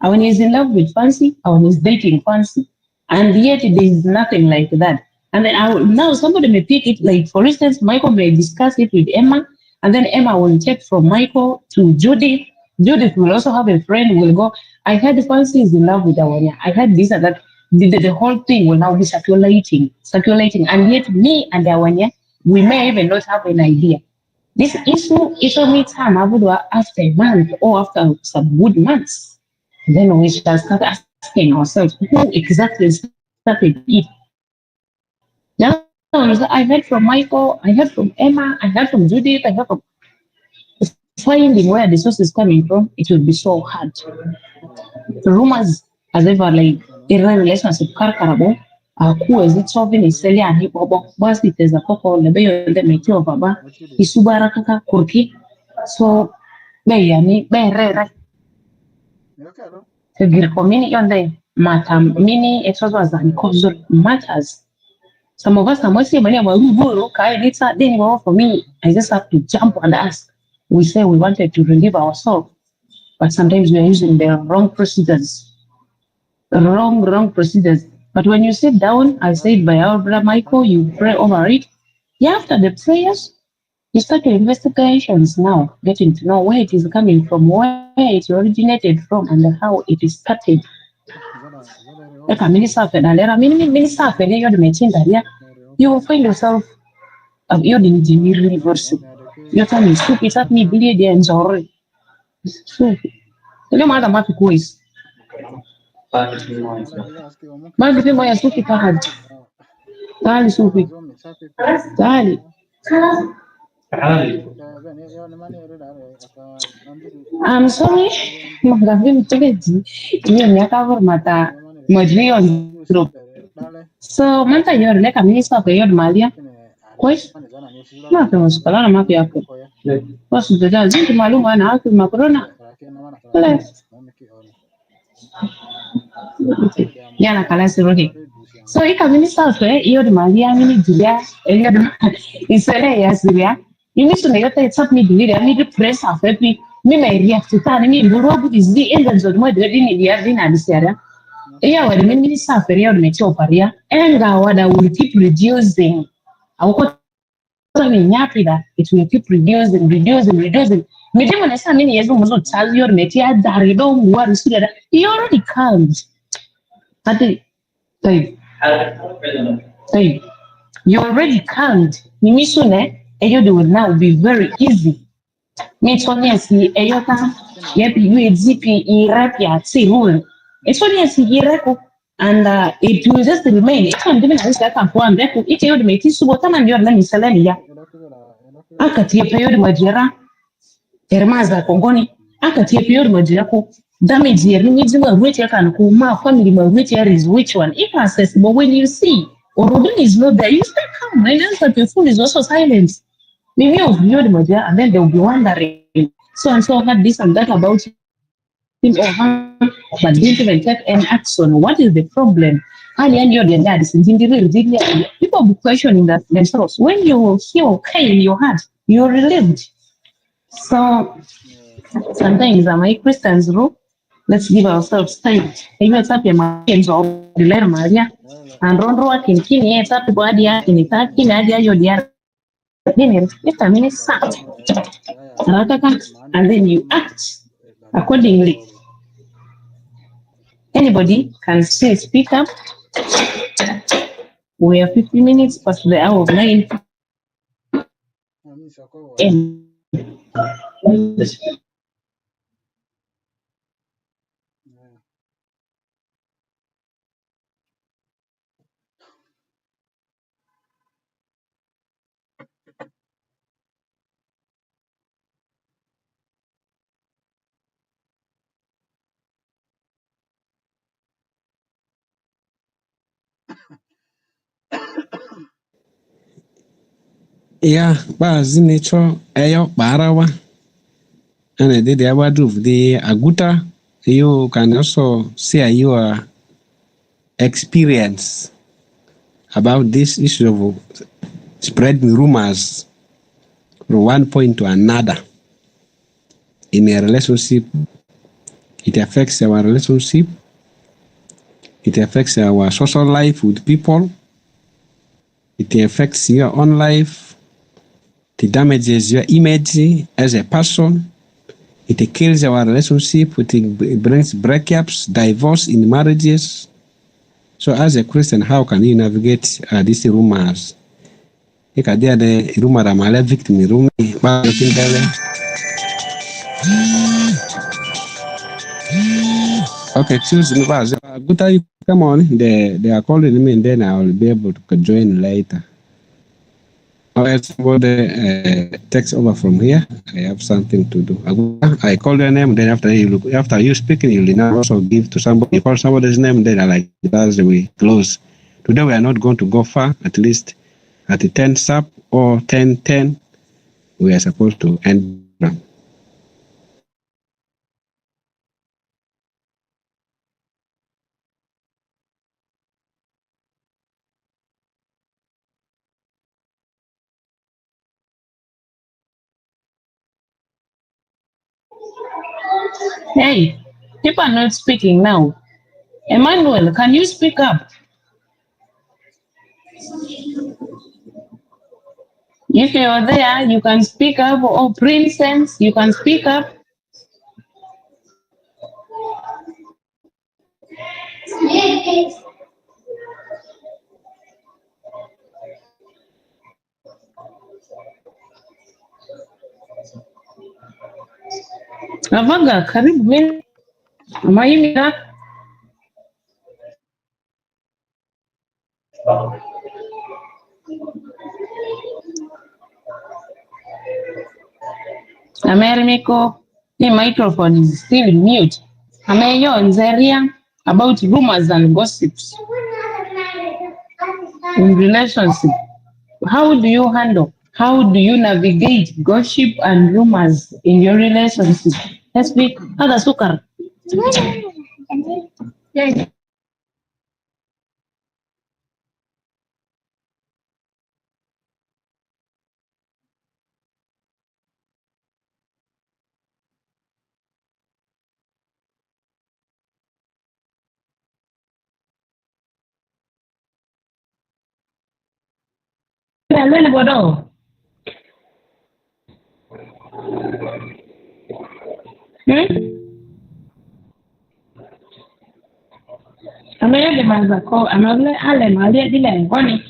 when he's in love with Fancy, when he's dating Fancy. And yet there is nothing like that. And then now somebody may pick it, like for instance, Michael may discuss it with Emma, and then Emma will take from Michael to Judith. Judith will also have a friend who will go, I heard Fancy is in love with Awanic. I heard this and that. The whole thing will now be circulating. And yet me and Awanic, we may even not have an idea. This issue is only time after a month or after some good months. Then we shall start asking ourselves who exactly started it. Now, I heard from Michael, I heard from Emma, I heard from Judith, I heard from finding where the source is coming from, it will be so hard. The rumors as ever like in a relationship karkarabo, who is it solving is selling and hip hop, was it as a couple, the bay of the material of Baba, Isubaraka, Kurki. So, Bayani, Bay the community on the matter, mini extras and cause matters. Some of us are mostly money about then for me, I just have to jump and ask. We say we wanted to relieve ourselves, but sometimes we are using the wrong procedures. Wrong procedures. But when you sit down, I said by our brother Michael, you pray over it. Yeah, after the prayers, you start your investigations now, getting to know where it is coming from, where it originated from, and how it is started. You will find yourself you're the reverse. Your time is stupid at me, billions or so. No matter what the quiz. But if you want to speak hard. تعالي شوفي تعالي I'm sorry magavini tukeji iyo nyakavur mata modrion group so manta yor leka minisa ko yor malia kwes ma ko skala ma pia ko bas doja zinti malumu ana aku makrona plus yana kala sirohi so ika minisa ko yor malia mini julia yor isele ya siria ini sune yote tap mi dilire mi di press afepi mi me react tani mi buru bu dizi enda zo mo de ni dia dina disera iya wadi mi minisa period me choparia enga wada will keep reducing awko ni nyapi da it will keep reducing mi dimo na sa mini yezu muzo tell your me tia dari do war sura you already can't ati tai tai you already can't mimi sune eyo will now be very easy me tonya si eyo ta yepi UZP irapia si rule it's only si irako and it will just remain it can even as that for and that it you make it so tama ndio na misalani ya akatie period majira termaza kongoni akatie period majira ko damage here ni jima which ya kan ko ma family ma which here is which one if accessible when you see or is not there you stay calm and then the phone is also silent maybe of you the majira and then they will be wondering so and so had this and that about him or her, but didn't even take any action. What is the problem? People be questioning that themselves. When you feel okay in your heart, you're relieved. So sometimes my Christians rule. Let's give ourselves time. Maybe it's up your minds of the letter Maria. And Ronro can kini it's up to body in the back in idea your dear. If a minute sound, and then you act accordingly. Anybody can still speak up. We are 50 minutes past the hour of 9. Yeah, but nature ayo barawa and the award of the aguta you can also share your experience about this issue of spreading rumors from one point to another in a relationship. It affects our relationship. It affects our social life with people. It affects your own life. It damages your image as a person. It kills our relationship. It brings breakups, divorce in marriages. So as a Christian, how can you navigate these rumors? Ikadia de rumor amale victim rumi ba okay, choose me. Good time. Come on. They are calling me, and then I will be able to join later. Or somebody takes over from here. I have something to do. I call your name, then after you speaking, you will now also give to somebody. You call somebody's name, then I like that's the way close. Today we are not going to go far. At least at the 10 sub or 10:10, we are supposed to end. Hey, people are not speaking now. Emmanuel, can you speak up? If you're there, you can speak up. Or Princess, you can speak up. Navaga, karibu mimi. Amaimira. Americo, the microphone is still mute. Ameyo Nzeria about rumors and gossips in relationship. How do you handle? How do you navigate gossip and rumors in your relationship? Let's be other sukar. Amele mazako, amele ale malia dile ngoni.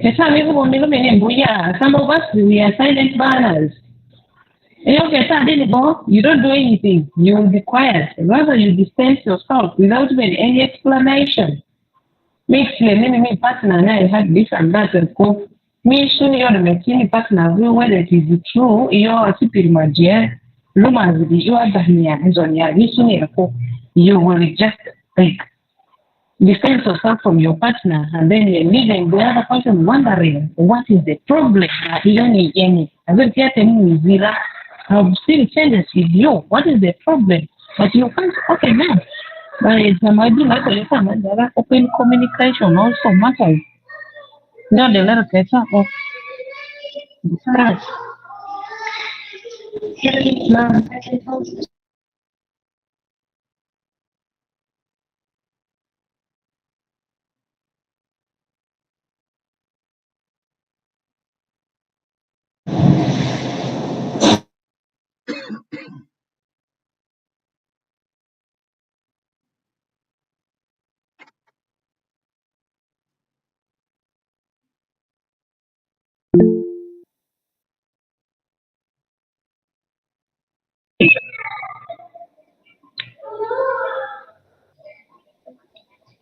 Kesa miku mene mbuya. Some of us we are silent burners. You don't do anything. You will be quiet. Rather, you distance yourself without even any explanation. Make clear, me partner and I had this and that and go. Me soon you're the making partner whether it is true, you're keeping my dear. Rumors you are the you will just like distance yourself from your partner and then you're leaving the other person wondering what is the problem. I don't get any zero. I'm still changes with you. What is the problem? But you can't, okay, now. But it's a matter open communication also matters. No, the letter catch up.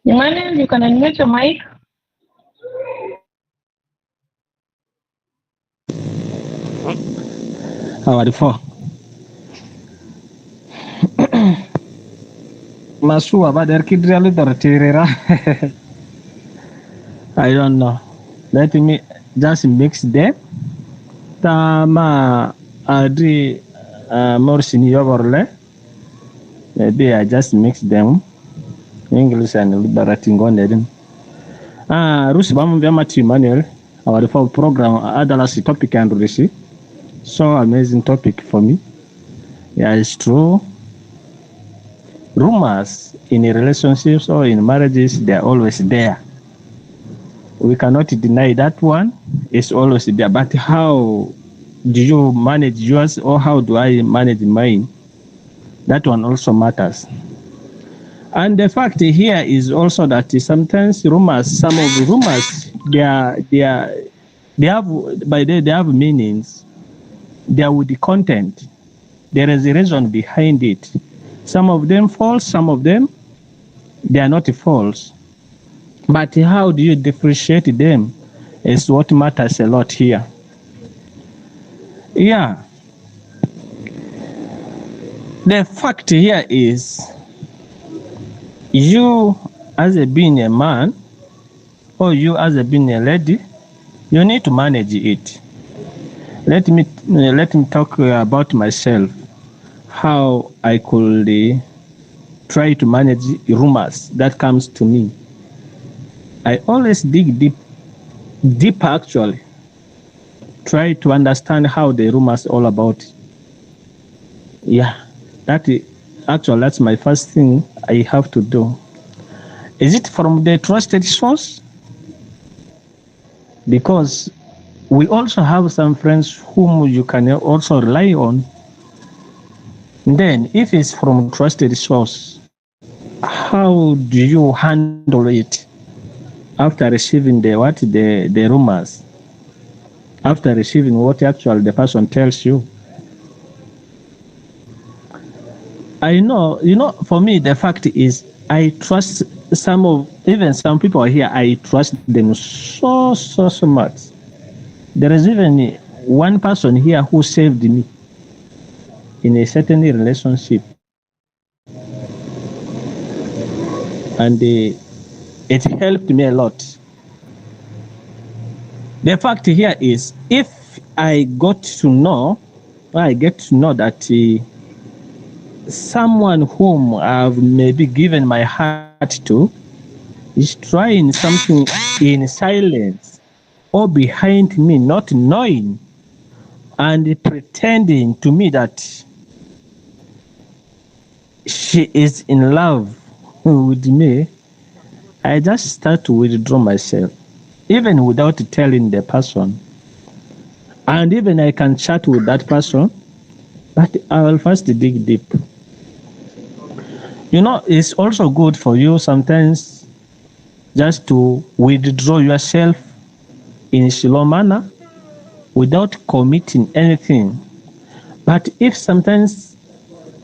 Emmanuel, you can unmute your mic. How are you for? Masu abader kidrialu dortirera. I don't know. Let me just mix them. Tama adri more senior orle. Maybe I just mix them. English and liberating on it. Rusi bamu vya Matthew Emmanuel. Our for program adalasi topic and receive. So amazing topic for me. Yeah, it's true. Rumors in relationships or in marriages, they're always there. We cannot deny that one. It's always there. But how do you manage yours or how do I manage mine? That one also matters. And the fact here is also that sometimes rumors, some of the rumors, they have meanings. They are with the content. There is a reason behind it. Some of them false, some of them, they are not false. But how do you differentiate them is what matters a lot here. Yeah. The fact here is you as being a man or you as being a lady, you need to manage it. Let me talk about myself, how I could try to manage rumors that comes to me. I always dig deep actually, try to understand how the rumors all about. Yeah, that's my first thing I have to do. Is it from the trusted source? Because we also have some friends whom you can also rely on. Then, if it's from trusted source, how do you handle it after receiving the rumors? After receiving what actually the person tells you? I know, for me, the fact is I trust some people here, I trust them so much. There is even one person here who saved me. in a certain relationship, and it helped me a lot. The fact here is, if I get to know that someone whom I've maybe given my heart to is trying something in silence or behind me, not knowing, and pretending to me that she is in love with me, I just start to withdraw myself, even without telling the person. And even I can chat with that person, but I will first dig deep. It's also good for you sometimes just to withdraw yourself in a slow manner without committing anything. But if sometimes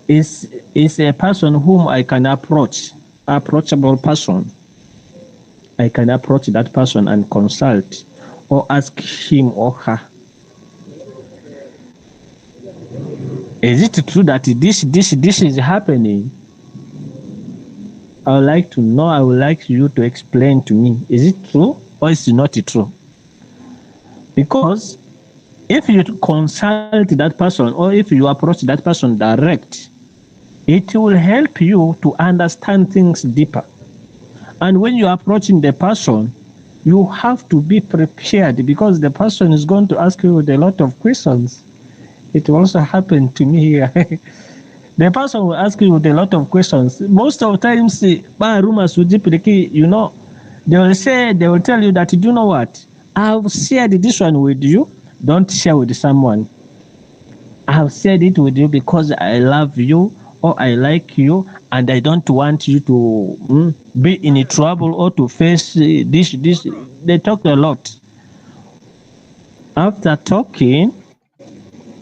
is a person whom I can approachable person, I can approach that person and consult or ask him or her, is it true that this is happening? I would like to know. I would like you to explain to me, is it true or is it not true? Because if you consult that person or if you approach that person direct, it will help you to understand things deeper. And when you're approaching the person, you have to be prepared, because the person is going to ask you a lot of questions. It also happened to me here. The person will ask you a lot of questions. Most of the times, they will tell you that, you know what, I've shared this one with you, don't share with someone. I've shared it with you because I love you or I like you, and I don't want you to be in trouble or to face this. They talk a lot. After talking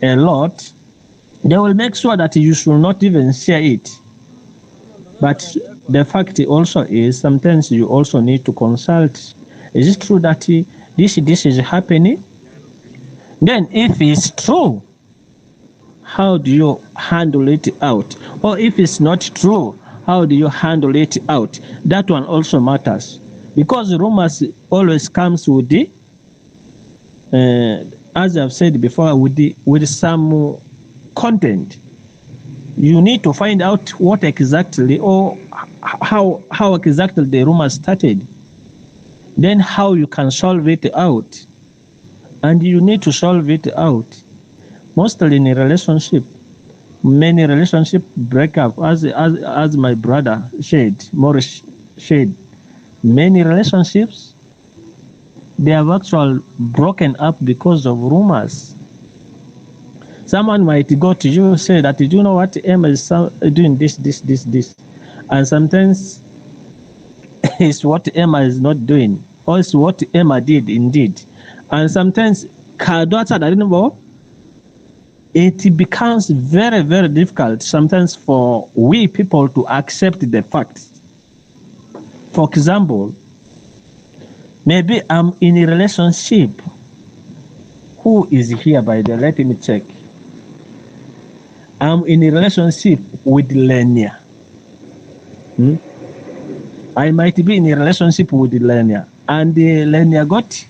a lot, they will make sure that you should not even share it. But the fact also is, sometimes you also need to consult. Is it true that this is happening? Then if it's true, how do you handle it out? Or if it's not true, how do you handle it out? That one also matters, because rumors always comes with the, as I've said before, with some content. You need to find out what exactly, or how exactly the rumor started, then how you can solve it out. And you need to solve it out. Mostly in a relationship, many relationship break up, as my brother Morris shared. Many relationships, they have actually broken up because of rumors. Someone might go to you, say that, you know what, Emma is doing this, and sometimes it's what Emma is not doing, or it's what Emma did indeed. And sometimes it becomes very, very difficult sometimes for we people to accept the facts. For example, maybe I'm in a relationship. Who is here by the? Let me check. I'm in a relationship with Lenia. I might be in a relationship with Lenia, and Lenia got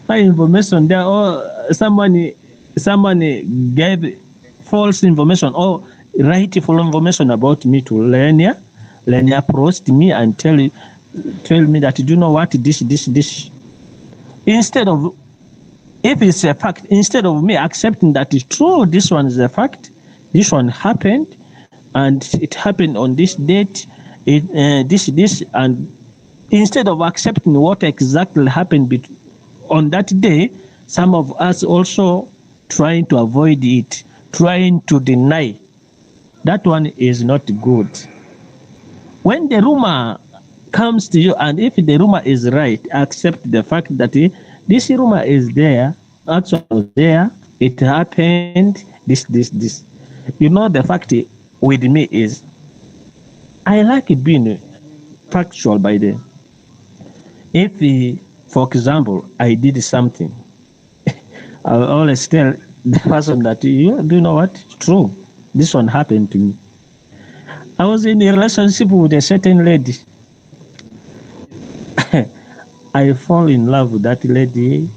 my information there, or someone gave false information or rightful information about me to Lenia. Lenia approached me and tell me that, you know what, this. Instead of, if it's a fact, instead of me accepting that it's true, this one is a fact, this one happened, and it happened on this date, this, and instead of accepting what exactly happened on that day, some of us also trying to avoid it, trying to deny. That one is not good. When the rumor comes to you, and if the rumor is right, accept the fact that this rumor is there, actually there, it happened, this. You know, the fact with me is, I like being factual by the. If, for example, I did something, I will always tell the person that, do you know what? It's true. This one happened to me. I was in a relationship with a certain lady. I fall in love with that lady.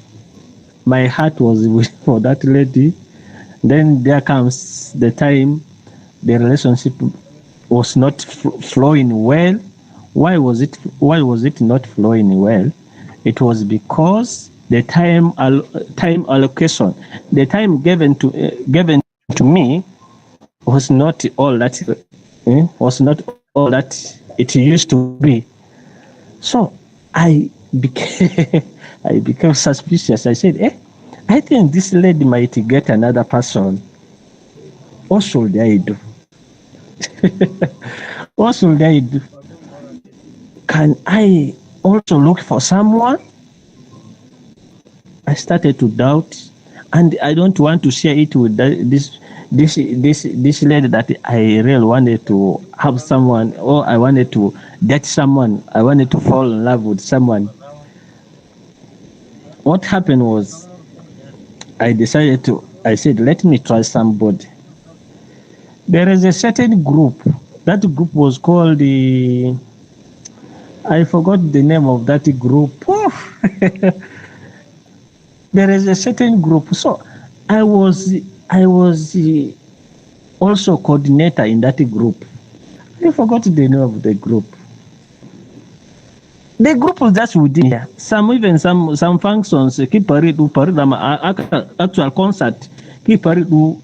My heart was for that lady. Then there comes the time the relationship was not flowing well. Why was it not flowing well? It was because the time allocation, the time given to me was not all that it used to be. So I became suspicious. I said, I think this lady might get another person. What should I do? What should I do? Can I also look for someone? I started to doubt, and I don't want to share it with this lady that I really wanted to have someone, or I wanted to date someone. I wanted to fall in love with someone. What happened was, I said, let me try somebody. There is a certain group. That group was called I forgot the name of that group. There is a certain group. So I was also coordinator in that group. I forgot the name of the group. The group was just within here. Some functions keep actual concert keep do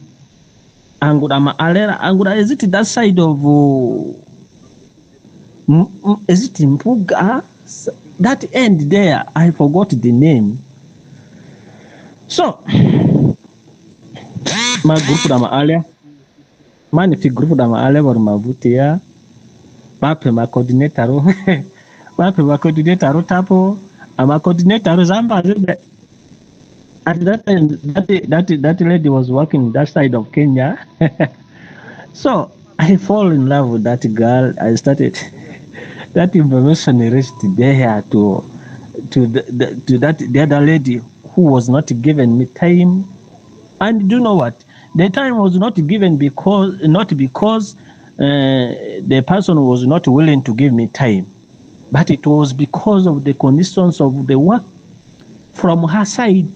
angura alera angura. Is it that side of is it Mpuga? That end there, I forgot the name. So my group dama alia, fi group dama alia war mavutia, mape ma coordinator, tapo, ama coordinator zamba. At that time, that lady was working that side of Kenya. So I fall in love with that girl. I started. That information reached there to the other lady who was not given me time. And do you know what? The time was not given because the person was not willing to give me time, but it was because of the conditions of the work from her side.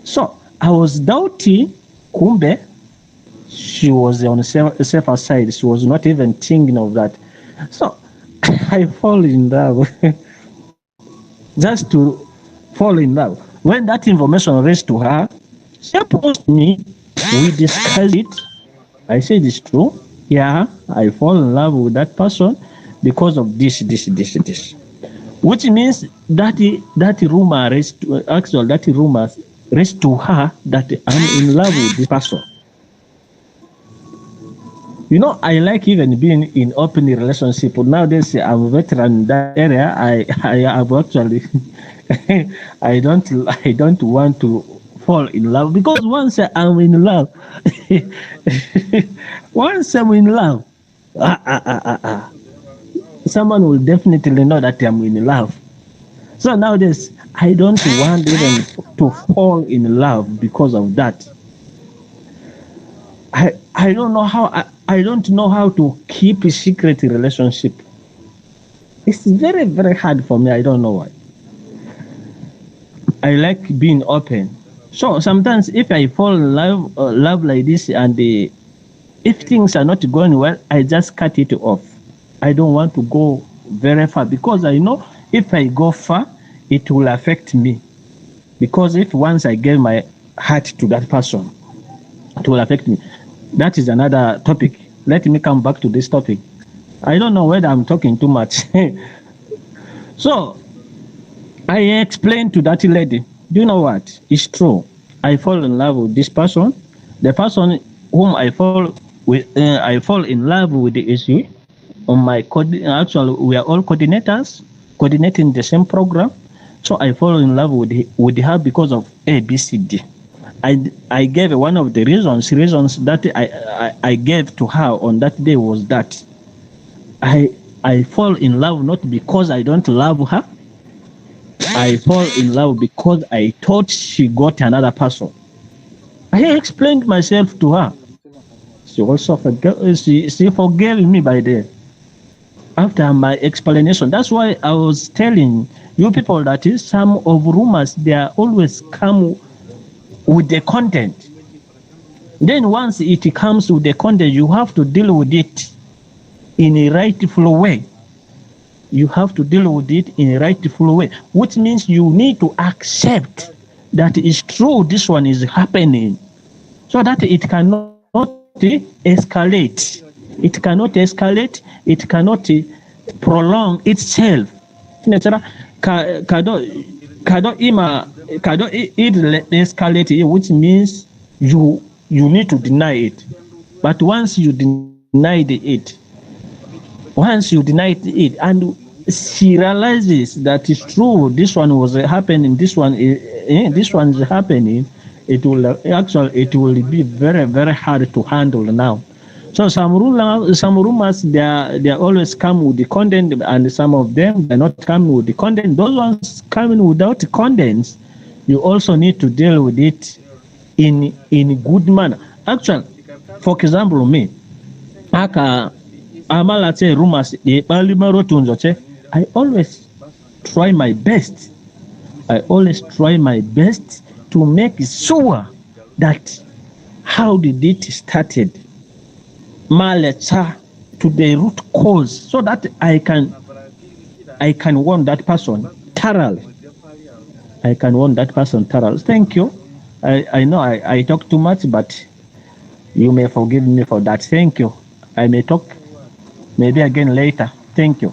So I was doubting. Kumbe, she was on the safer side. She was not even thinking of that. So I fall in love. Just to fall in love. When that information reached to her, she approached me. We discussed it. I said it's true. Yeah, I fall in love with that person because of this. Which means that rumor reached to her that I'm in love with this person. You know, I like even being in open relationship. Nowadays, I'm a veteran in that area. I have actually, I don't want to fall in love, because once I'm in love, someone will definitely know that I'm in love. So nowadays, I don't want even to fall in love because of that. I don't know how I don't know how to keep a secret relationship. It's very, very hard for me. I don't know why. I like being open. So sometimes if I fall in love like this, and if things are not going well, I just cut it off. I don't want to go very far, because I know if I go far, it will affect me. Because if once I give my heart to that person, it will affect me. That is another topic. Let me come back to this topic. I don't know whether I'm talking too much. So I explained to that lady, do you know what? It's true. I fall in love with this person. The person whom I fall in love with the issue. Actually, we are all coordinators, coordinating the same program. So I fall in love with her because of A, B, C, D. I gave one of the reasons that I gave to her on that day was that I fall in love not because I don't love her. I fall in love because I thought she got another person. I explained myself to her. she also she forgave me by the after my explanation. That's why I was telling you people that is some of rumors, they are always come with the content. Then once it comes with the content, you have to deal with it in a rightful way. You have to deal with it in a rightful way, which means you need to accept that it's true, this one is happening, so that it cannot escalate. It cannot escalate, it cannot prolong itself. Kado escalate, which means you need to deny it. But once you denied it, and she realizes that it's true, this one was happening, this one is happening, it will be very, very hard to handle now. So some rumors they always come with the content, and some of them they're not coming with the content. Those ones coming without the contents, you also need to deal with it in good manner. Actually, for example, me, rumors, I always try my best. To make sure that how did it started, to the root cause, so that I can warn that person thoroughly. Thank you. I know I talk too much, but you may forgive me for that. Thank you. I may talk maybe again later. Thank you.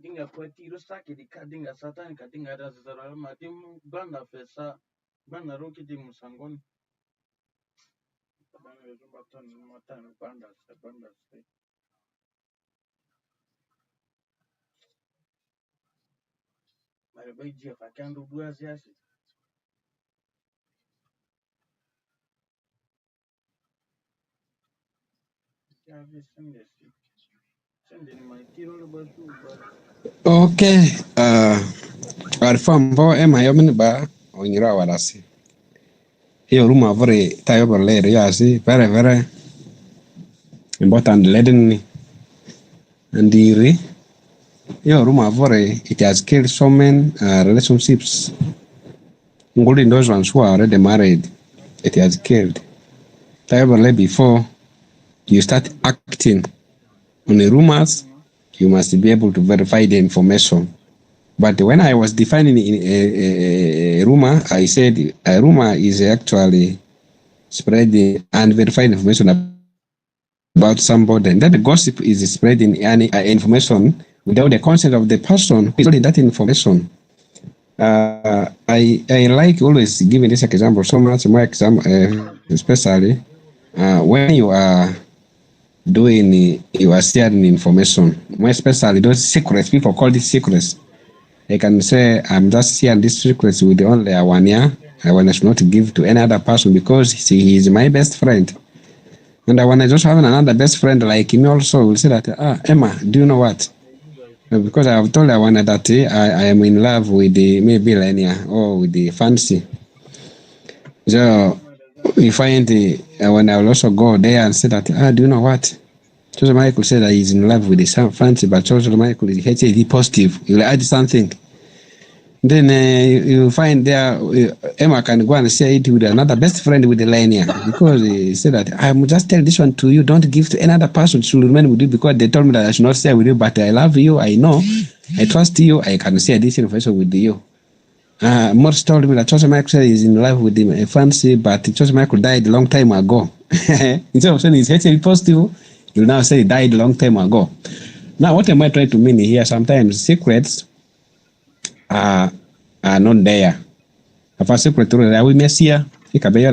Dinga kweti rusaki di kadinga satani kadinga razara matim banda fesa banda roki di musangoni banda zubatan matan banda se mare beji fa kandu duas yasi ya vi sende ni mai tiro lo basu ba. Okay, arfambo ema yomini ba onyira warasi. Hiyo ruma vore tayo borlere yasi very, very important leading andiri. Hiyo ruma vore it has killed so many relationships, including those ones who are already married. It has killed. Tayo borlere before you start acting on the rumors, you must be able to verify the information. But when I was defining a rumor, I said a rumor is actually spreading unverified information about somebody. And then the gossip is spreading any information without the consent of the person who is holding that information. I like always giving this example so much more example, especially when you are sharing information, more especially those secrets. People call it secrets. They can say, I'm just sharing this secrets with only Awaniya. Awaniya should not give to any other person because he is my best friend. And Awaniya just having another best friend like me also will say that, Emma, do you know what? Because I have told Awaniya that I am in love with the maybe Lenia or with the fancy. So we find when I will also go there and say that, do you know what? Joseph Michael said that he's in love with the fancy, but Joseph Michael is HIV positive. You will add something. Then you will find there, Emma can go and share it with another best friend with the Lenia, because he said that I will just tell this one to you, don't give to another person, should remain with you, because they told me that I should not share with you, but I love you, I know, I trust you, I can share this information with you. Morris told me that Joseph Michael is in love with the fancy, but Joseph Michael died a long time ago. Instead of saying he's HIV positive, you now say he died a long time ago. Now, what am I trying to mean here? Sometimes secrets are not there. If a secret, I will miss here. It can be a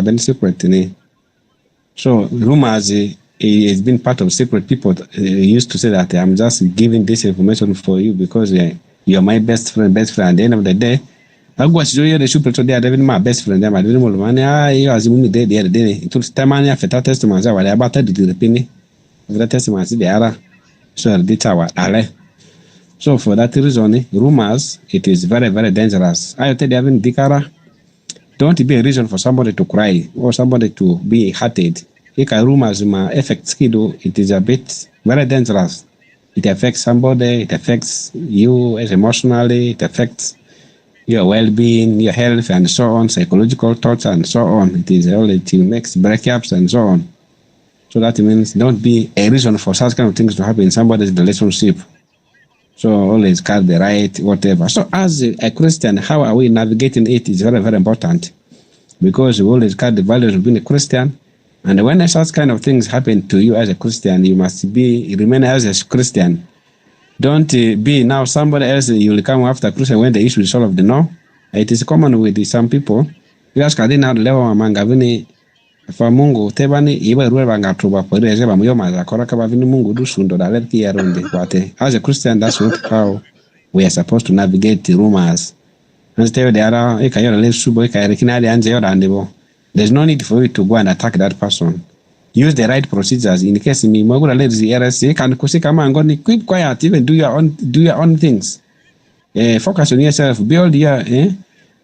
secret. So, rumors has been part of secret. People used to say that I'm just giving this information for you because you're my best friend. At the end of the day, I was doing the super today. I my best friend. I didn't want money. I was the other day. It took time after that testimony. I was about to do the penny. The testimony, the other. So, the tower. So for that reason, rumors, it is very, very dangerous. I tell you, even Dikara, don't be a reason for somebody to cry or somebody to be hurted. Ika rumors ma affect skido, it is a bit very dangerous. It affects somebody, it affects you as emotionally, it affects your well-being, your health, and so on, psychological thoughts, and so on. It is all it makes breakups and so on. So that means don't be a reason for such kind of things to happen in somebody's relationship. So always carry the right, whatever. So as a Christian, how are we navigating it is very, very important. Because we always carry the values of being a Christian. And when such kind of things happen to you as a Christian, you must remain as a Christian. Don't be now somebody else, you will come after Christian when the issue is solved. No. It is common with some people. You ask now the level among Avini for Mungu, Tebani, Iba Ruanga Truba, Perezeba, Muyoma, Koraka Vini Mungu, Dusundo, Lerki Arundi. As a Christian, that's not how we are supposed to navigate the rumors. There's no need for you to go and attack that person. Use the right procedures. In case me magura let the RSA can come and keep quiet, even do your own things. Focus on yourself, build your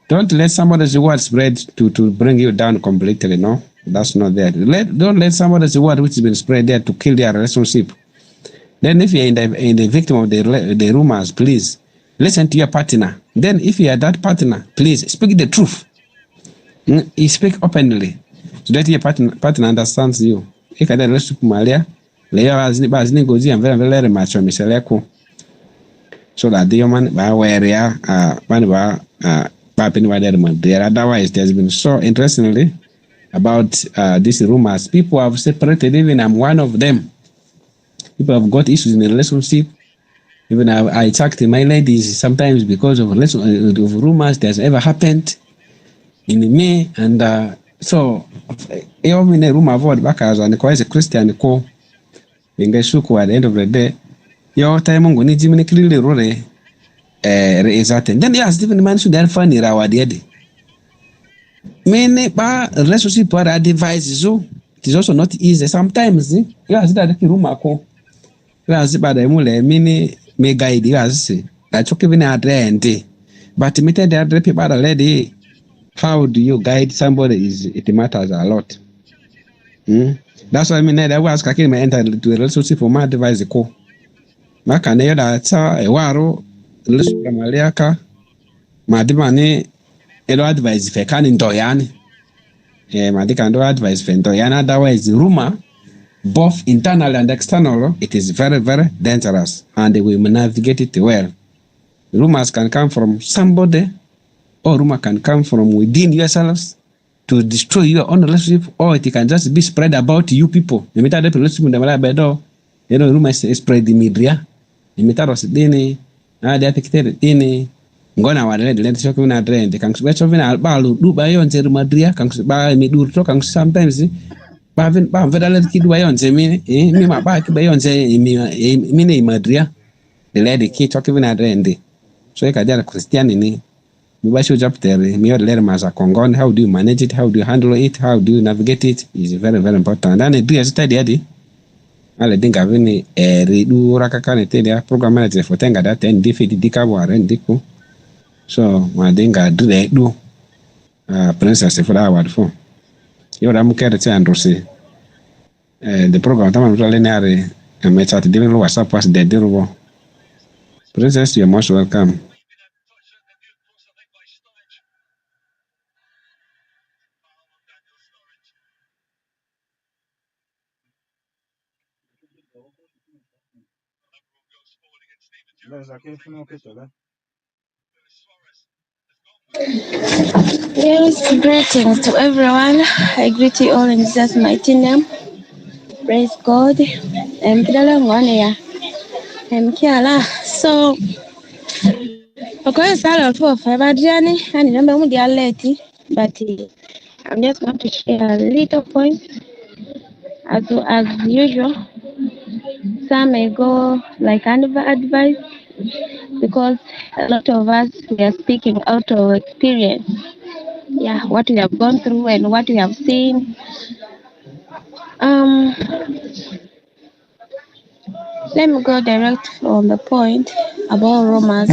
don't let somebody's word spread to bring you down completely. No, that's not there. Don't let somebody's word which has been spread there to kill their relationship. Then if you're in the victim of the rumors, please listen to your partner. Then if you are that partner, please speak the truth. You speak openly. So that your partner understands you. If I don't listen to Malia, Leo has negotiated and very much on Miseleko. So that the human area, otherwise, there's been so interestingly about these rumors. People have separated, even I'm one of them. People have got issues in the relationship. Even I attacked my ladies sometimes because of rumors that has ever happened in me, and so even in a room avoid back as an a Christian call in Geshuku at the end of the day, your time on need Jimmy clearly role is at. Then yes, even man should have funny our daddy. Many relationship or advice so it is also not easy sometimes. Yes, that room I call. Yes, but I mule mini may guide you as I took even at the end. But me tell the other people lady. How do you guide somebody? It matters a lot. That's why I mean that I was asking me enter to a relationship for my advice. Ko maka na yoda ata ewaro relationship maliaka madimani elo advice fe kan ndoyani madika ndo advice fe ndoyani. Otherwise rumor both internal and external, it is very, very dangerous, and we will navigate it well. Rumors can come from somebody, or rumor can come from within yourselves to destroy your own relationship, or it can just be spread about you people. You know, rumors spread the media. You meet us dini, they are picture dini. Ngona wale let shock na trend. Kang sebacho vina balu du bayon cer madria kang ba mi dur to kang sometimes ba vedala ki du bayon cer mi ma ba ki bayon cer mi ne madria. The lady ki talk vina trend. So e ka dia Christian ni. Mi ba show chapter mi or learn mas akongon. How do you manage it? How do you handle it? How do you navigate it? Is very, very important. And do study adi. Ale dinga vini ridu rakakane tedia program manager for tenga that and defeat dikabo arendiku. So my dinga do princess for that word for you am care to androse the program tama mtualenare me chat divin WhatsApp was the derubo. Princess, you are most welcome. Yes, greetings to everyone. I greet you all in Jesus' mighty name. Praise God. So, okay, start for fiber journey, and remember they are late, but I'm just going to share a little point as usual. Some may go like advice because a lot of us we are speaking out of experience. Yeah, what we have gone through and what we have seen. Let me go direct on the point. about rumors.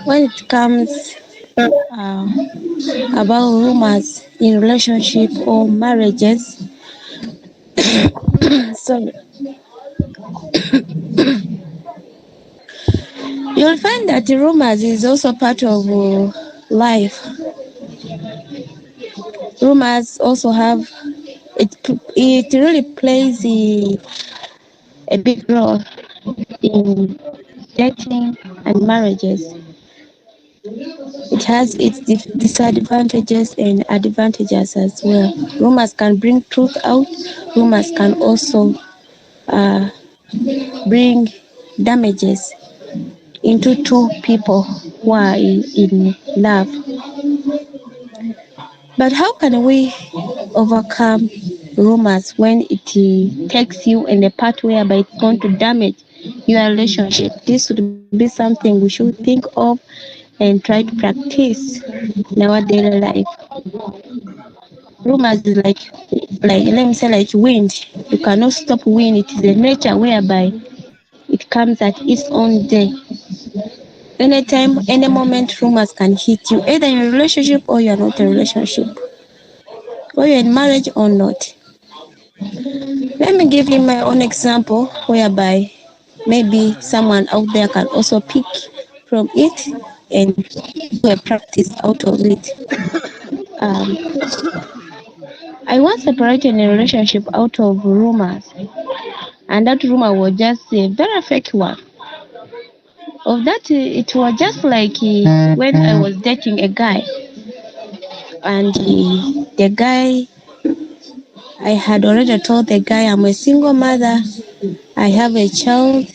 When it comes about rumors in relationship or marriages, sorry, you'll find that rumors is also part of life. Rumors also have it really plays a big role in dating and marriages. It has its disadvantages and advantages as well. Rumors can bring truth out. Rumors can also bring damages into two people who are in love. But how can we overcome rumors when it takes you in a path whereby it's going to damage your relationship? This would be something we should think of and try to practice in our daily life. Rumors is like let me say like wind. You cannot stop wind. It is a nature whereby it comes at its own day. Anytime, any moment, rumors can hit you, either in a relationship or you're not in a relationship, or you're in marriage or not. Let me give you my own example whereby maybe someone out there can also pick from it and do a practice out of it. I once separated in a relationship out of rumors, and that rumor was just a very fake one. Of that, it was just like when I was dating a guy, and the guy, I had already told the guy I'm a single mother, I have a child,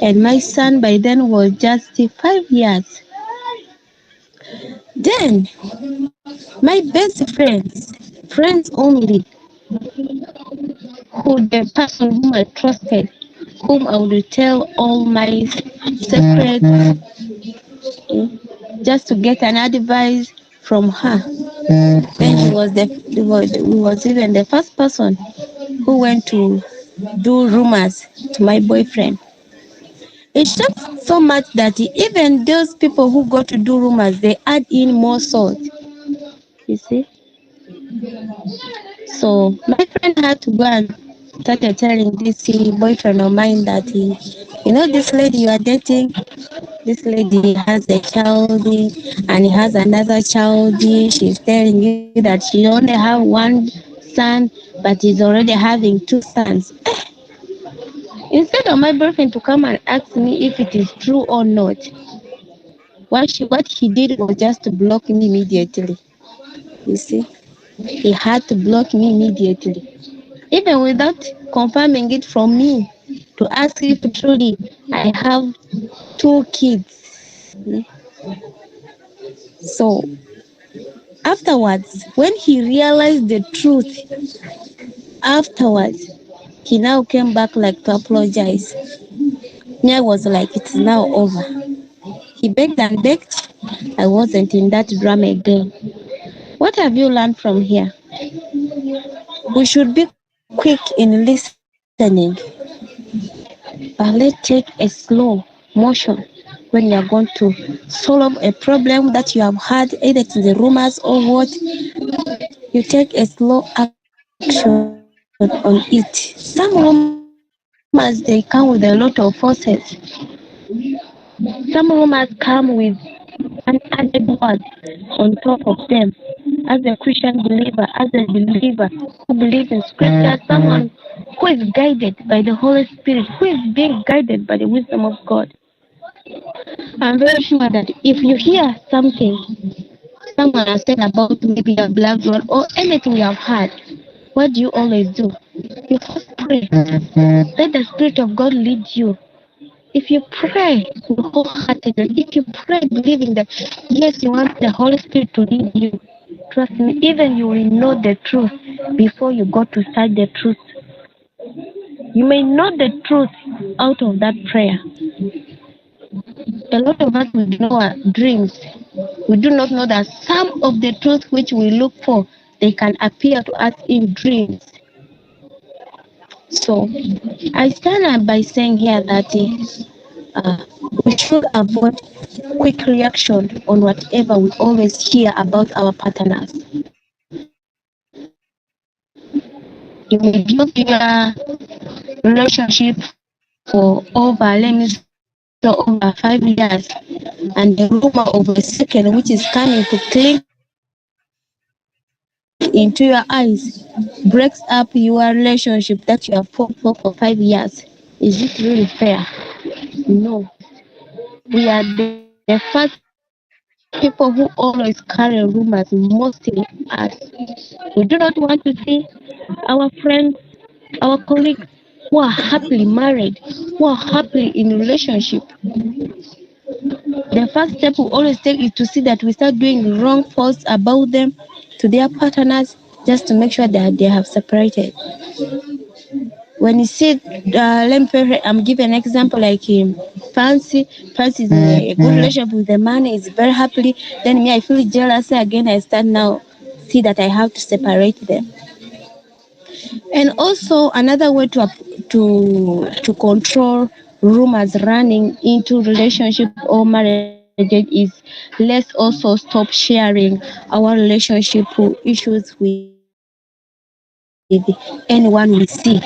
and my son by then was just 5 years. Then, my best friends only, who the person whom I trusted, whom I would tell all my secrets, just to get an advice from her. Then he was even the first person who went to do rumors to my boyfriend. It shocks so much that even those people who go to do rumors, they add in more salt. You see? So my friend had to go and started telling this boyfriend of mine that this lady you are dating, this lady has a child and he has another child. She's telling you that she only have one son, but he's already having two sons. Instead of my boyfriend to come and ask me if it is true or not, what he did was just to block me immediately. You see, he had to block me immediately, even without confirming it from me, to ask if truly I have two kids. So afterwards, when he realized the truth, afterwards, he now came back like to apologize. Me, I was like, it's now over. He begged and begged. I wasn't in that drama again. What have you learned from here? We should be quick in listening, but let's take a slow motion when you're going to solve a problem that you have had, either to the rumors or what. You take a slow action on it. Some rumors, they come with a lot of forces. Some rumors come with an added word on top of them. As a Christian believer, as a believer who believes in scripture, someone who is guided by the Holy Spirit, who is being guided by the wisdom of God, I'm very sure that if you hear something someone has said about maybe your loved one or anything you have heard, what do you always do? You first pray. Let the Spirit of God lead you. If you pray wholeheartedly, if you pray believing that, yes, you want the Holy Spirit to lead you, trust me, even you will know the truth before you go to search the truth. You may know the truth out of that prayer. A lot of us, we know our dreams. We do not know that some of the truth which we look for, they can appear to us in dreams. So, I start by saying here that we should avoid quick reaction on whatever we always hear about our partners. You may be in a relationship for over 5 years, and the rumor of a second which is coming to cling into your eyes breaks up your relationship that you have fought for 5 years. Is it really fair? No. We are the first people who always carry rumors, mostly us. We do not want to see our friends, our colleagues who are happily married, who are happily in relationship. The first step we always take is to see that we start doing wrong posts about them to their partners, just to make sure that they have separated. When you see, I'm giving an example like Fancy is in a good relationship with the man, is very happily. Then me, I feel jealous again. I start now see that I have to separate them. And also another way to control rumors running into relationship or marriage is let's also stop sharing our relationship issues with anyone we see.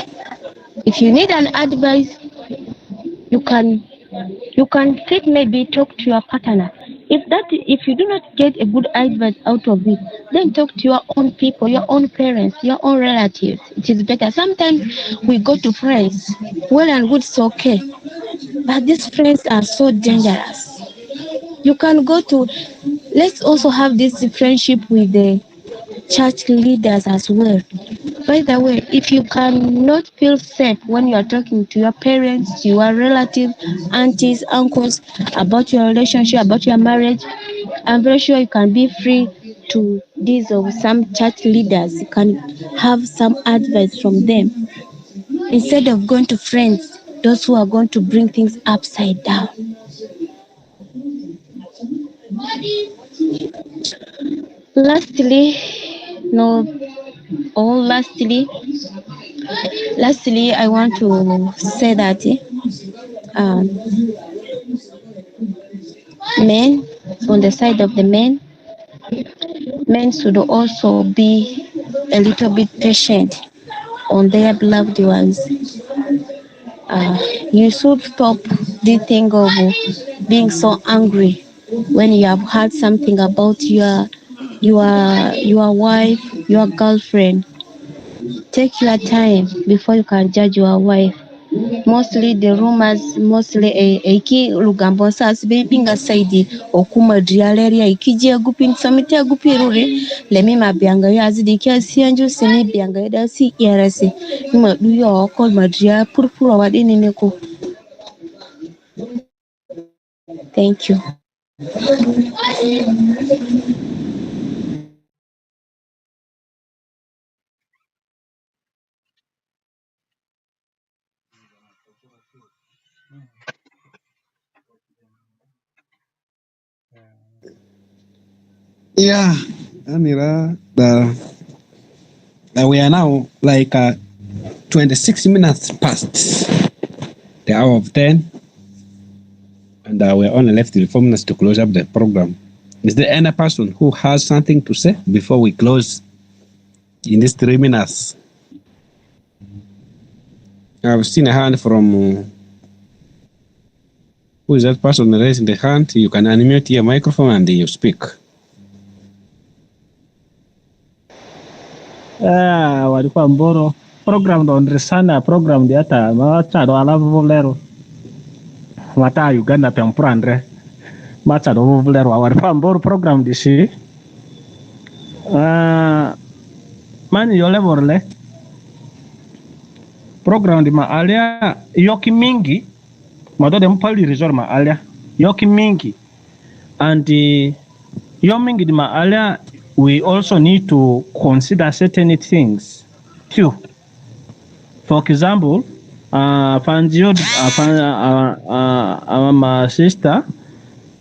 If you need an advice, you can sit, maybe talk to your partner. If you do not get a good advice out of it, then talk to your own people, your own parents, your own relatives. It is better. Sometimes we go to friends. Well and good, it's okay. But these friends are so dangerous. You can go to, let's also have this friendship with the church leaders as well. By the way, if you cannot feel safe when you are talking to your parents, your relatives, aunties, uncles about your relationship, about your marriage, I'm very sure you can be free to these of some church leaders. You can have some advice from them instead of going to friends, those who are going to bring things upside down. Lastly, I want to say that men, on the side of the men should also be a little bit patient on their loved ones. You should stop the thing of being so angry when you have heard something about your wife, your girlfriend. Take your time before you can judge your wife. Mostly the rumors, iki lugambo sas bepinga saidi okuma drialeria ikije gupin samite gupiruri lemi mabianga yazidi kia sianju sini bianga yada si yarasi ma duyo ko madria purpuro wadini neko. Thank you. Yeah, Anira, we are now like 26 minutes past the hour of 10, and we're only left with 4 minutes to close up the program. Is there any person who has something to say before we close in these 3 minutes? I've seen a hand from... who is that person raising the hand? You can unmute your microphone and you speak. Walikuwa mboro program ndo ndresana program di ata macha do ala volero mata Uganda pempura andre macha do volero walikuwa mboro program di si mani yole borle program di maalia yoki mingi mado de mpali resort maalia yoki mingi and yo mingi di maalia. We also need to consider certain things too. For example, Fanzio, my sister,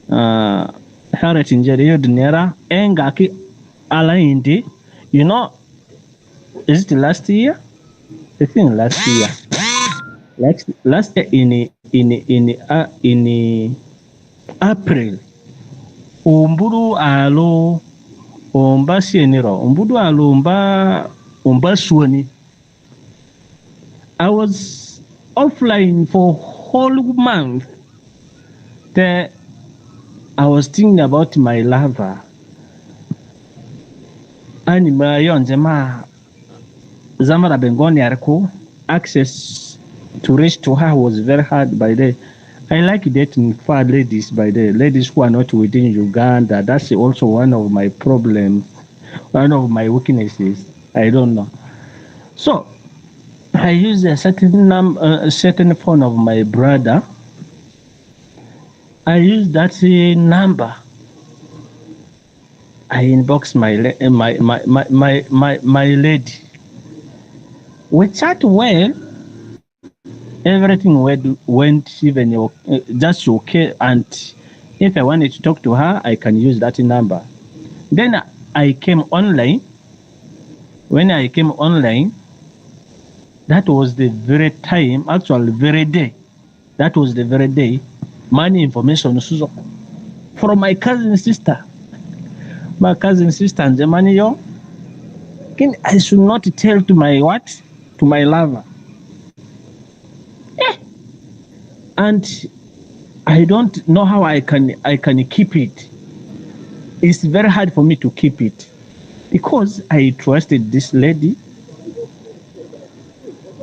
Harriet in Jerio Dinera, Engaki Alaindi, you know, is it last year? I think last year. Like last year in April, umburu alo omba sieniro, umburu alo omba suoni. I was offline for whole month. Then I was thinking about my lover. And my young Zama Zamara Bengoni Arko, access to reach to her was very hard by the. I like dating far ladies by the ladies who are not within Uganda. That's also one of my problems, one of my weaknesses. I don't know. So I used a certain phone of my brother. I used that number. I inboxed my lady. We chat well. Everything went even just okay. And if I wanted to talk to her, I can use that number. Then I came online. When I came online, that was the very time, actually very day. That was the very day. Money information from my cousin sister. My cousin sister and the money yo. I should not tell to my what? To my lover. And I don't know how I can keep it. It's very hard for me to keep it because I trusted this lady.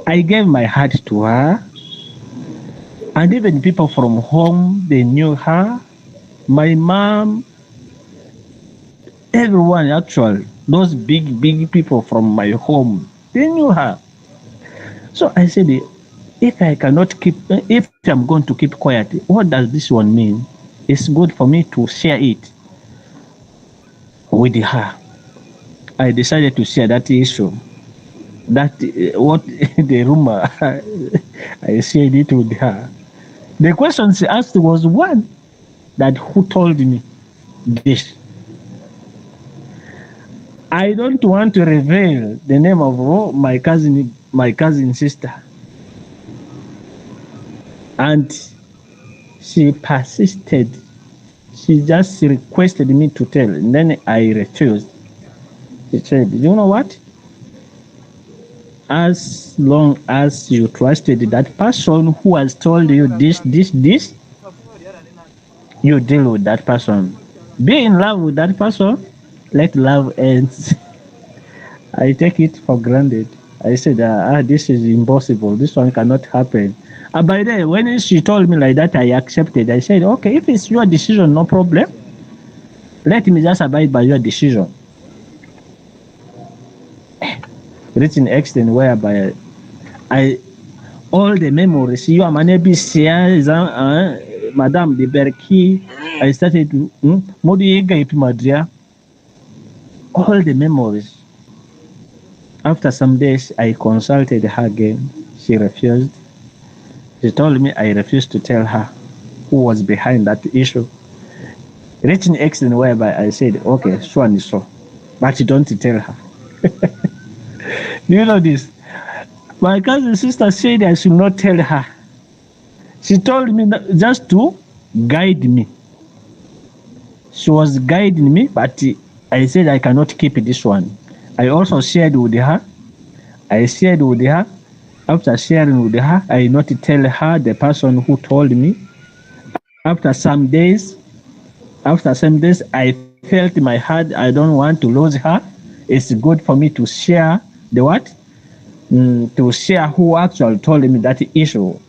I gave my heart to her, and even people from home, they knew her. My mom, everyone actually, those big people from my home, they knew her. So I said, if I'm going to keep quiet, what does this one mean? It's good for me to share it with her. I decided to share that issue. That what the rumor, I shared it with her. The question she asked was one, that who told me this? I don't want to reveal the name of my cousin sister. And she persisted. She just requested me to tell, and then I refused. She said, you know what? As long as you trusted that person who has told you this, you deal with that person. Be in love with that person, let love end. I take it for granted. I said, this is impossible. This one cannot happen. By the way, when she told me like that, I accepted. I said, okay, if it's your decision, no problem. Let me just abide by your decision. Written extent whereby all the memories, you are maybe Madame de Berki, I started to, all the memories. After some days, I consulted her again. She refused. She told me I refused to tell her who was behind that issue. Reaching extent whereby I said, okay, so and so, but don't tell her. Do you know this? My cousin sister said I should not tell her. She told me just to guide me. She was guiding me, but I said I cannot keep this one. I also shared with her. After sharing with her, I not tell her the person who told me. After some days, I felt in my heart I don't want to lose her. It's good for me to share the what? To share who actually told me that issue.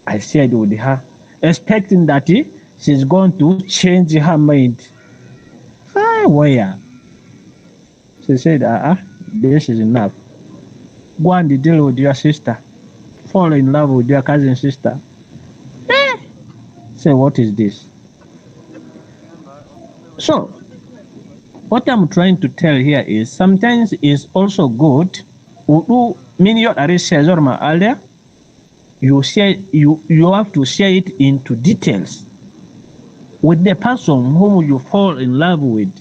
I shared with her, expecting that she's going to change her mind. Where? She said, this is enough. Go and deal with your sister. Fall in love with your cousin sister. Say, what is this? So, what I'm trying to tell here is sometimes it's also good. You have to share it into details with the person whom you fall in love with.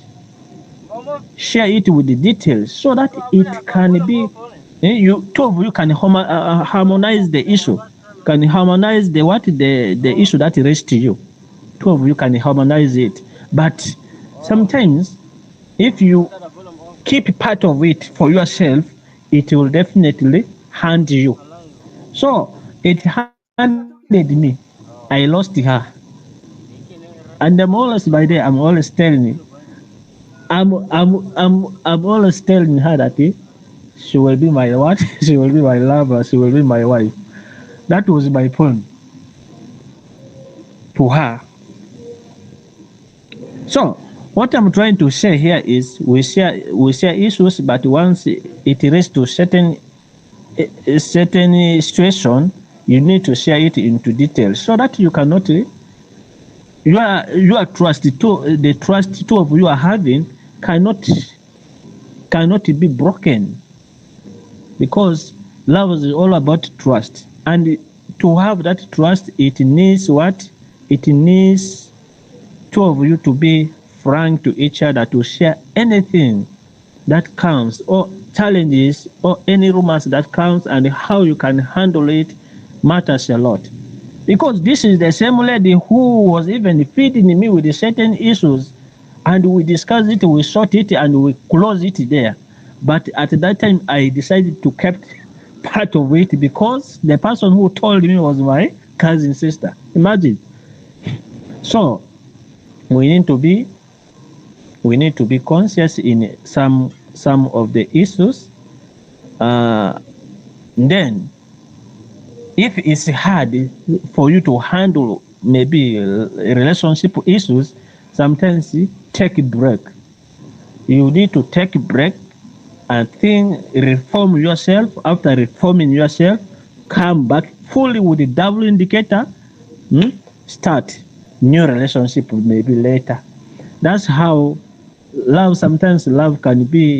Share it with the details so that it can be you can harmonize the issue. can harmonize the issue that raised to you. Two of you can harmonize it. But sometimes, if you keep part of it for yourself, it will definitely hand you. So it handed me. I lost her. And I'm always I'm always telling you. I'm always telling her that she will be my what? She will be my lover, she will be my wife. That was my point to her. So what I'm trying to say here is we share issues, but once it reaches to certain situation, you need to share it into detail so that you cannot your trust the trust two of you are having cannot be broken, because love is all about trust, and to have that trust, it needs what? It needs two of you to be frank to each other, to share anything that comes, or challenges, or any rumors that comes, and how you can handle it matters a lot. Because this is the same lady who was even feeding me with certain issues, and we discussed it, we sort it, and we close it there. But at that time, I decided to keep part of it because the person who told me was my cousin sister. Imagine. So we need to be conscious in some of the issues. Then, if it's hard for you to handle maybe relationship issues, sometimes take a break. You need to take a break and reform yourself. After reforming yourself, come back fully with the double indicator, start new relationship maybe later. That's how sometimes love can be